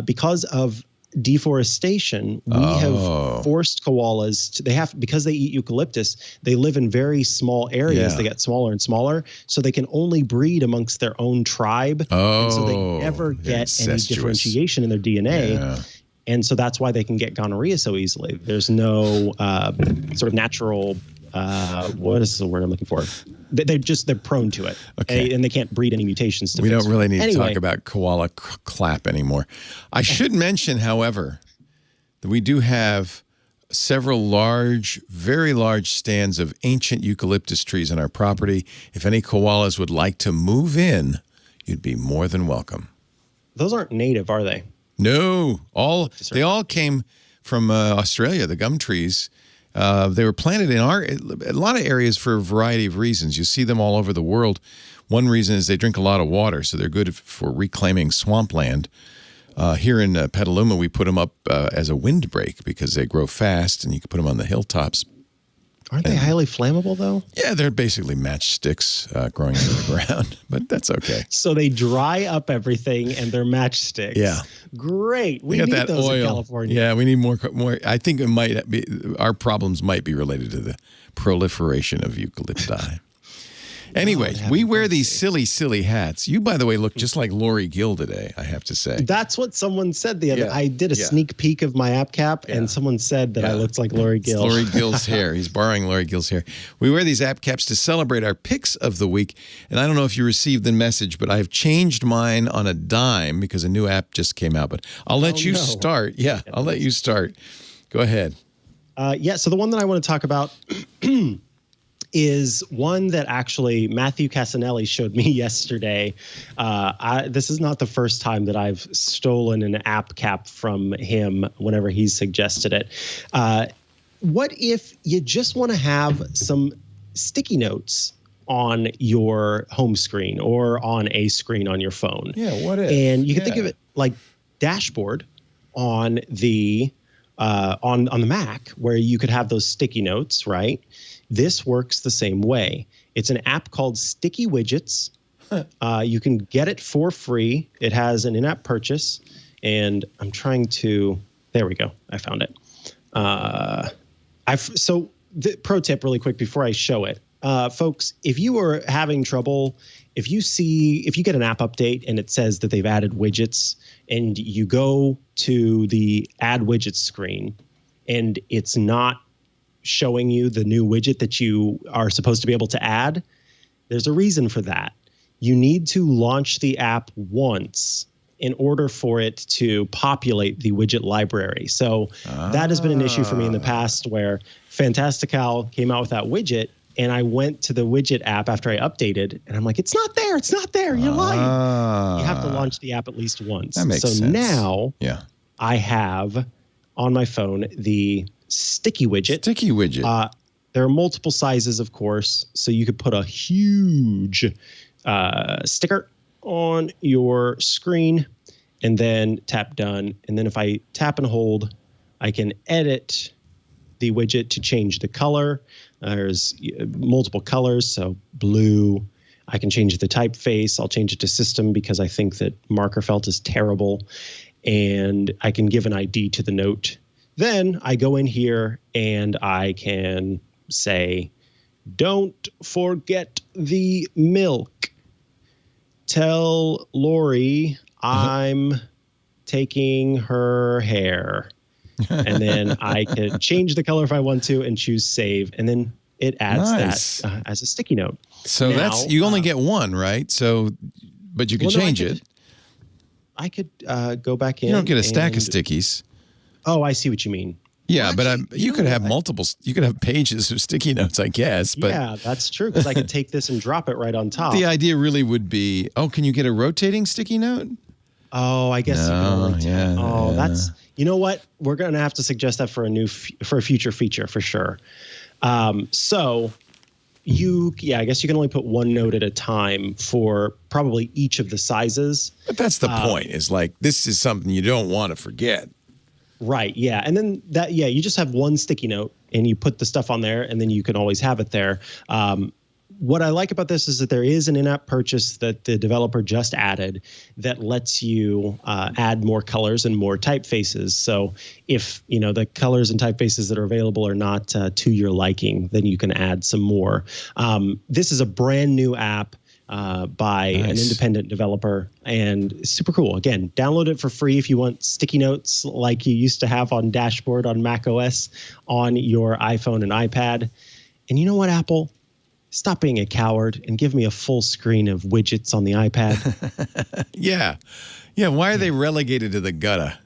Because of deforestation, we have forced koalas to, because they eat eucalyptus, they live in very small areas. They get smaller and smaller, so they can only breed amongst their own tribe. And so they never get any differentiation in their DNA. Yeah. And so that's why they can get gonorrhea so easily. There's no sort of natural, what is the word I'm looking for? They're prone to it. Okay. And they can't breed any mutations to We don't really need to talk about koala clap anymore. I should mention, however, that we do have several very large stands of ancient eucalyptus trees on our property. If any koalas would like to move in, you'd be more than welcome. Those aren't native, are they? No. They all came from Australia, the gum trees. They were planted in a lot of areas for a variety of reasons. You see them all over the world. One reason is they drink a lot of water, so they're good for reclaiming swampland. Here in Petaluma, we put them up as a windbreak because they grow fast, and you can put them on the hilltops. Aren't they highly flammable, though? Yeah, they're basically matchsticks growing into the ground, but that's okay. So they dry up everything, and they're matchsticks. Yeah. Great. We need those oil in California. Yeah, we need more. I think it might be, our problems might be related to the proliferation of eucalypti. Anyway, we wear these silly hats. You, by the way, look just like Lori Gill today, I have to say. That's what someone said the other. I did a sneak peek of my app cap, and someone said that I looked like Lori Gill. It's Lori Gill's hair. He's borrowing Lori Gill's hair. We wear these app caps to celebrate our picks of the week. And I don't know if you received the message, but I've changed mine on a dime because a new app just came out. But I'll let you start. Yeah, I'll let you start. Go ahead. So the one that I want to talk about is one that actually Matthew Casanelli showed me yesterday. This is not the first time that I've stolen an app cap from him whenever he's suggested it. What if you just want to have some sticky notes on your home screen or on a screen on your phone? Yeah, what if? And you can think of it like dashboard on the on the Mac, where you could have those sticky notes, right? This works the same way. It's an app called Sticky Widgets. You can get it for free. It has an in-app purchase, and I'm trying to. There we go. I found it. So the pro tip, really quick, before I show it, folks, if you are having trouble, if you get an app update and it says that they've added widgets, and you go to the Add Widgets screen, and it's not showing you the new widget that you are supposed to be able to add, there's a reason for that. You need to launch the app once in order for it to populate the widget library. So that has been an issue for me in the past, where Fantastical came out with that widget, and I went to the widget app after I updated, and I'm like, it's not there. It's not there. You're lying. You have to launch the app at least once. That makes sense. Now I have on my phone the Sticky Widget. Sticky Widget. There are multiple sizes, of course, so you could put a huge sticker on your screen and then tap done. And then if I tap and hold, I can edit the widget to change the color. There's multiple colors, so blue. I can change the typeface. I'll change it to system because I think that marker felt is terrible. And I can give an ID to the note. Then I go in here and I can say, don't forget the milk. Tell Lori I'm taking her hair. And then I can change the color if I want to and choose save. And then it adds that as a sticky note. So now, you only get one, right? So, but you can change it. I could go back in. You don't get a stack of stickies. Oh, I see what you mean. Yeah, but you could have multiple. You could have pages of sticky notes, I guess. But yeah, that's true, because I could take this and drop it right on top. The idea really would be, can you get a rotating sticky note? Oh, I guess. That's. You know what? We're going to have to suggest that for a future feature for sure. So I guess you can only put one note at a time for probably each of the sizes. But that's the point, is like, this is something you don't want to forget. Right. Yeah. And then you just have one sticky note and you put the stuff on there and then you can always have it there. What I like about this is that there is an in-app purchase that the developer just added that lets you add more colors and more typefaces. So if, the colors and typefaces that are available are not to your liking, then you can add some more. This is a brand new app by an independent developer, and super cool. Again, download it for free if you want sticky notes like you used to have on Dashboard on macOS on your iPhone and iPad. And you know what, Apple? Stop being a coward and give me a full screen of widgets on the iPad. Yeah. Why are they relegated to the gutter?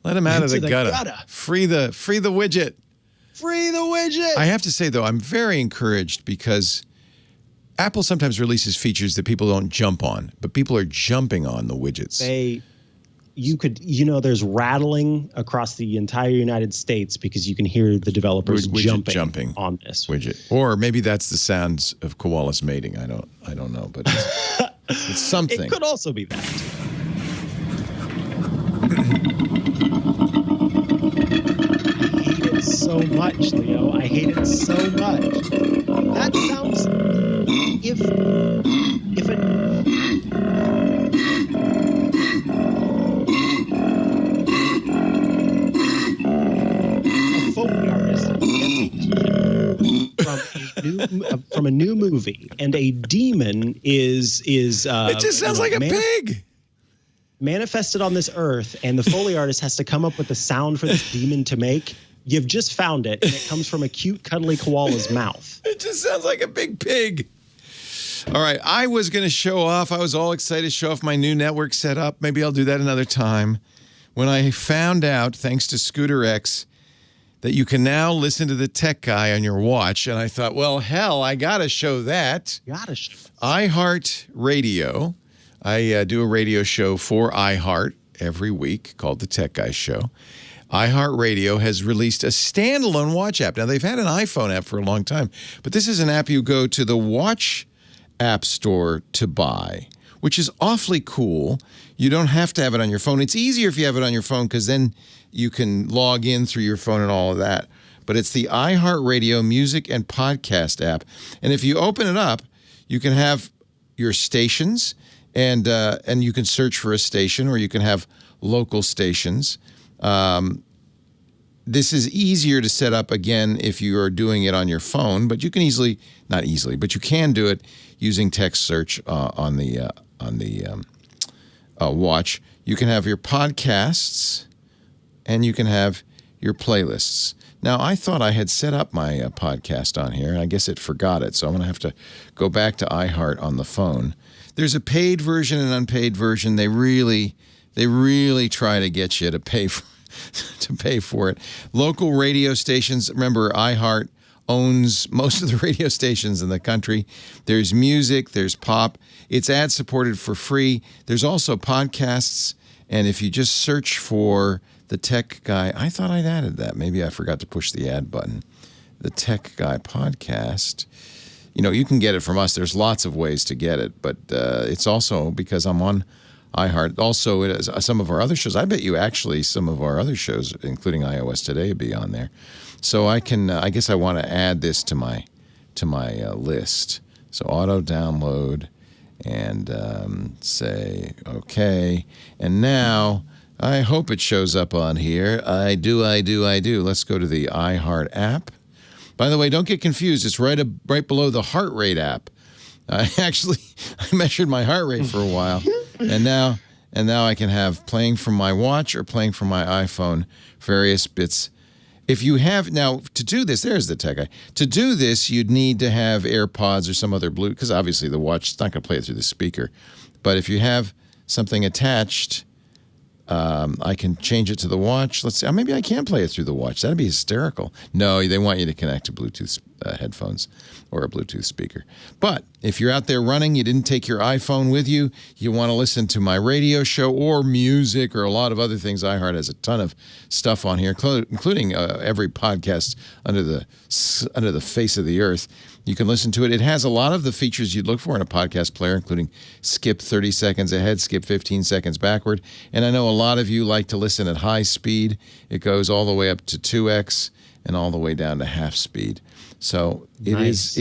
Let them out of the gutter. Free the widget. Free the widget. I have to say, though, I'm very encouraged because Apple sometimes releases features that people don't jump on, but people are jumping on the widgets. There's rattling across the entire United States because you can hear the developers jumping on this widget. Or maybe that's the sounds of koalas mating. I don't know, but it's something. It could also be that. I hate it so much, Leo. I hate it so much. That sounds if it. From a new movie, and a demon is it just sounds like a pig manifested on this earth, and the Foley artist has to come up with a sound for this demon to make. You've just found it, and it comes from a cute, cuddly koala's mouth. It just sounds like a big pig. All right, I was going to show off. I was all excited to show off my new network setup. Maybe I'll do that another time. When I found out, thanks to Scooter X, that you can now listen to the tech guy on your watch. And I thought, well, hell, I got to show that. iHeart Radio. I do a radio show for iHeart every week called The Tech Guy Show. iHeart Radio has released a standalone watch app. Now, they've had an iPhone app for a long time, but this is an app you go to the Watch App Store to buy, which is awfully cool. You don't have to have it on your phone. It's easier if you have it on your phone because then you can log in through your phone and all of that. But it's the iHeartRadio music and podcast app. And if you open it up, you can have your stations and you can search for a station, or you can have local stations. This is easier to set up, again, if you are doing it on your phone, but you can but you can do it using text search on the watch. You can have your podcasts, and you can have your playlists. Now, I thought I had set up my podcast on here, and I guess it forgot it, so I'm going to have to go back to iHeart on the phone. There's a paid version and unpaid version. They really try to get you to pay for it. Local radio stations. Remember, iHeart owns most of the radio stations in the country. There's music. There's pop. It's ad-supported for free. There's also podcasts, and if you just search for The Tech Guy, I thought I'd added that. Maybe I forgot to push the add button. The Tech Guy podcast. You can get it from us. There's lots of ways to get it, but it's also because I'm on iHeart. Also, it is some of our other shows. I bet you actually some of our other shows, including iOS Today, will be on there. So I can. I guess I want to add this to my list. So auto download and say okay. And now I hope it shows up on here. I do. Let's go to the iHeart app. By the way, don't get confused. It's right below the heart rate app. I measured my heart rate for a while, and now I can have playing from my watch or playing from my iPhone, various bits. If you have now to do this, there's the tech guy. To do this, you'd need to have AirPods or some other Bluetooth, because obviously the watch is not going to play it through the speaker. But if you have something attached, I can change it to the watch. Let's see. Maybe I can play it through the watch. That'd be hysterical. No, they want you to connect to Bluetooth headphones or a Bluetooth speaker. But if you're out there running, you didn't take your iPhone with you, you want to listen to my radio show or music or a lot of other things, iHeart has a ton of stuff on here, including every podcast under the face of the earth. You can listen to it. It has a lot of the features you'd look for in a podcast player, including skip 30 seconds ahead, skip 15 seconds backward. And I know a lot of you like to listen at high speed. It goes all the way up to 2x and all the way down to half speed. So it is.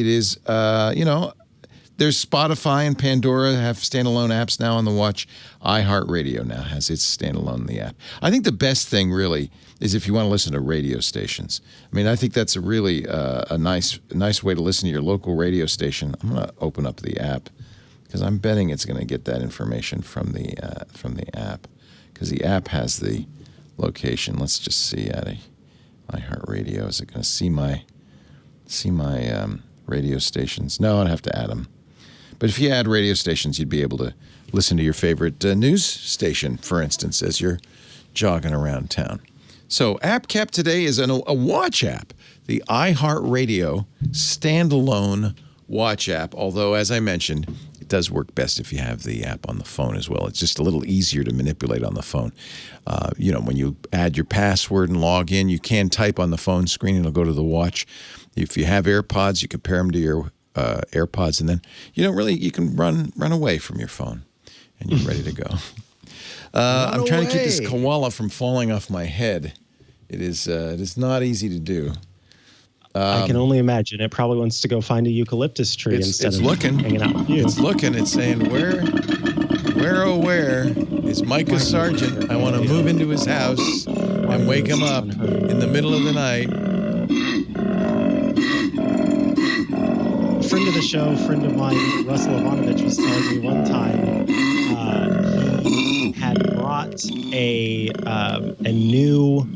There's Spotify and Pandora have standalone apps now on the watch. iHeart Radio now has its standalone in the app. I think the best thing really is if you want to listen to radio stations. I mean, I think that's a really a nice way to listen to your local radio station. I'm going to open up the app because I'm betting it's going to get that information from the app because the app has the location. Let's just see at iHeart Radio. Is it going to see my radio stations? No, I'd have to add them. But if you add radio stations, you'd be able to listen to your favorite news station, for instance, as you're jogging around town. So App Kept today is a watch app, the iHeart Radio standalone watch app, although, as I mentioned, it does work best if you have the app on the phone as well. It's just a little easier to manipulate on the phone. When you add your password and log in, you can type on the phone screen and it'll go to the watch. If you have AirPods, you can pair them to your AirPods, and then you can run away from your phone, and you're ready to go. I'm trying to keep this koala from falling off my head. It is not easy to do. I can only imagine. It probably wants to go find a eucalyptus tree instead of hanging out with you. It's looking. It's saying, where is Mikah Sargent? I want to move into his house and wake him up in the middle of the night. Friend of the show, friend of mine, Russell Ivanovich, was telling me one time he had brought a new.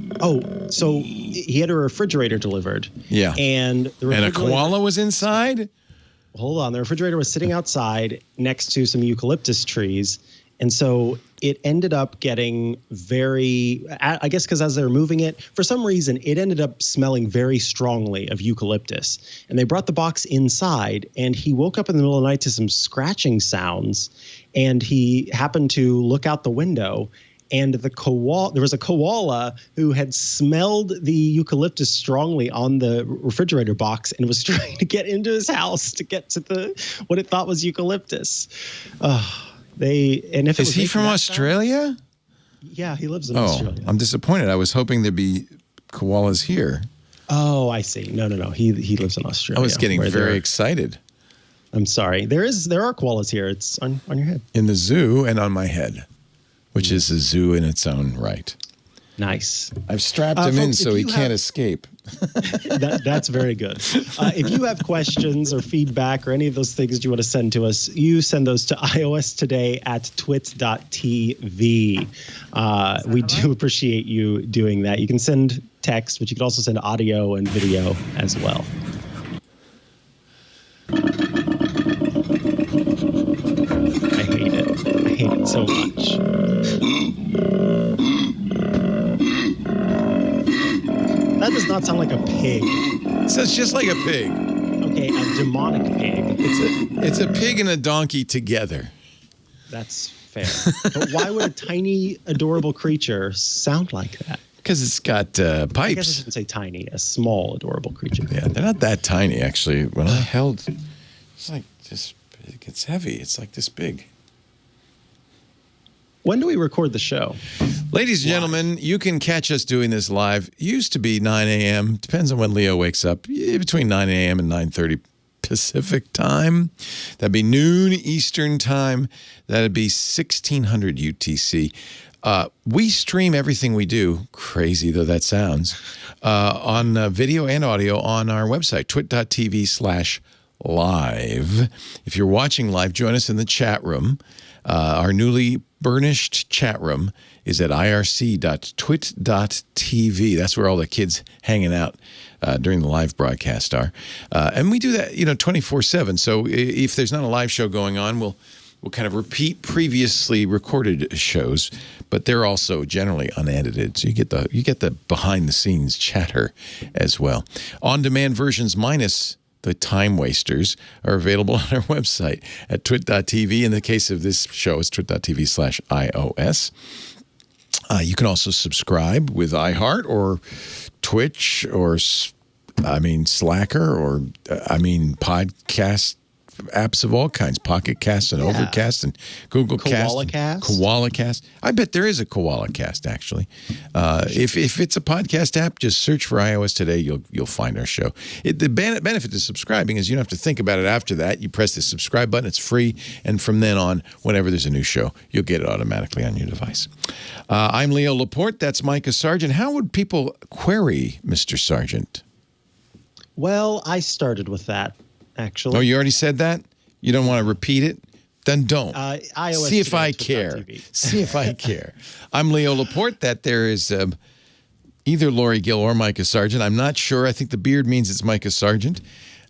So he had a refrigerator delivered. Yeah, and a koala was inside. Hold on, the refrigerator was sitting outside next to some eucalyptus trees. And so it ended up getting very, I guess because as they were moving it, for some reason, it ended up smelling very strongly of eucalyptus. And they brought the box inside, and he woke up in the middle of the night to some scratching sounds. And he happened to look out the window, and there was a koala who had smelled the eucalyptus strongly on the refrigerator box and was trying to get into his house to get to what it thought was eucalyptus. Is he from Australia? Yeah, he lives in Australia. I'm disappointed. I was hoping there'd be koalas here. Oh, I see. No. He lives in Australia. I was getting very excited. I'm sorry. There are koalas here. It's on your head. In the zoo and on my head, which is a zoo in its own right. Nice. I've strapped him in so he can't escape. That's very good. If you have questions or feedback or any of those things you want to send to us, you send those to iostoday@twit.tv. We do appreciate you doing that. You can send text, but you can also send audio and video as well. I hate it so much. That does not sound like a pig. It sounds just like a pig. Okay, a demonic pig. It's a pig and a donkey together. That's fair. But why would a tiny, adorable creature sound like that? Because it's got pipes. I guess I shouldn't say tiny. A small, adorable creature. Yeah, they're not that tiny, actually. When I held, it's like this big. It's heavy. It's like this big. When do we record the show? Ladies and gentlemen, you can catch us doing this live. It used to be 9 a.m. Depends on when Leo wakes up. Between 9 a.m. and 9:30 Pacific time. That'd be noon Eastern time. That'd be 1600 UTC. We stream everything we do, crazy though that sounds, on video and audio on our website, twit.tv/live. If you're watching live, join us in the chat room. Our newly burnished chat room is at irc.twit.tv. That's where all the kids hanging out during the live broadcast are. And we do that, 24/7. So if there's not a live show going on, we'll will kind of repeat previously recorded shows, but they're also generally unedited. So you get the behind the scenes chatter as well. On-demand versions minus the time wasters are available on our website at twit.tv. In the case of this show, it's twit.tv/iOS. You can also subscribe with iHeart or Twitch or Slacker or podcast apps of all kinds, Pocket Cast and Overcast and Google Cast. Koala Cast. I bet there is a Koala Cast, actually. If it's a podcast app, just search for iOS Today. You'll find our show. The benefit to subscribing is you don't have to think about it after that. You press the subscribe button. It's free. And from then on, whenever there's a new show, you'll get it automatically on your device. I'm Leo Laporte. That's Mikah Sargent. How would people query Mr. Sargent? Well, I started with that, actually. Oh, you already said that? You don't want to repeat it? Then don't. iOS See if I care. See if I care. I'm Leo Laporte. That there is either Lori Gill or Mikah Sargent. I'm not sure. I think the beard means it's Mikah Sargent.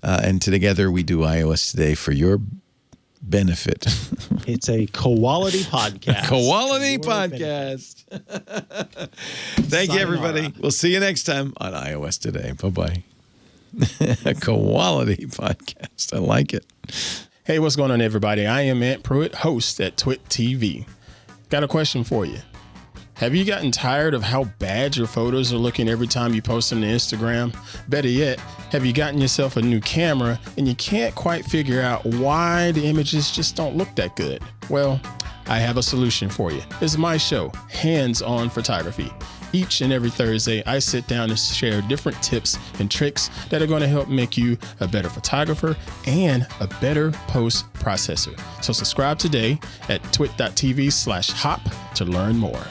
And together we do iOS Today for your benefit. It's a quality podcast. Quality podcast. Thank you, everybody. We'll see you next time on iOS Today. Bye-bye. A quality podcast. I like it. Hey, what's going on, everybody? I am Ant Pruitt, host at TWiT TV. Got a question for you. Have you gotten tired of how bad your photos are looking every time you post them to Instagram? Better yet, have you gotten yourself a new camera and you can't quite figure out why the images just don't look that good? Well, I have a solution for you. It's my show, Hands-On Photography. Each and every Thursday, I sit down and share different tips and tricks that are going to help make you a better photographer and a better post processor. So subscribe today at twit.tv/hop to learn more.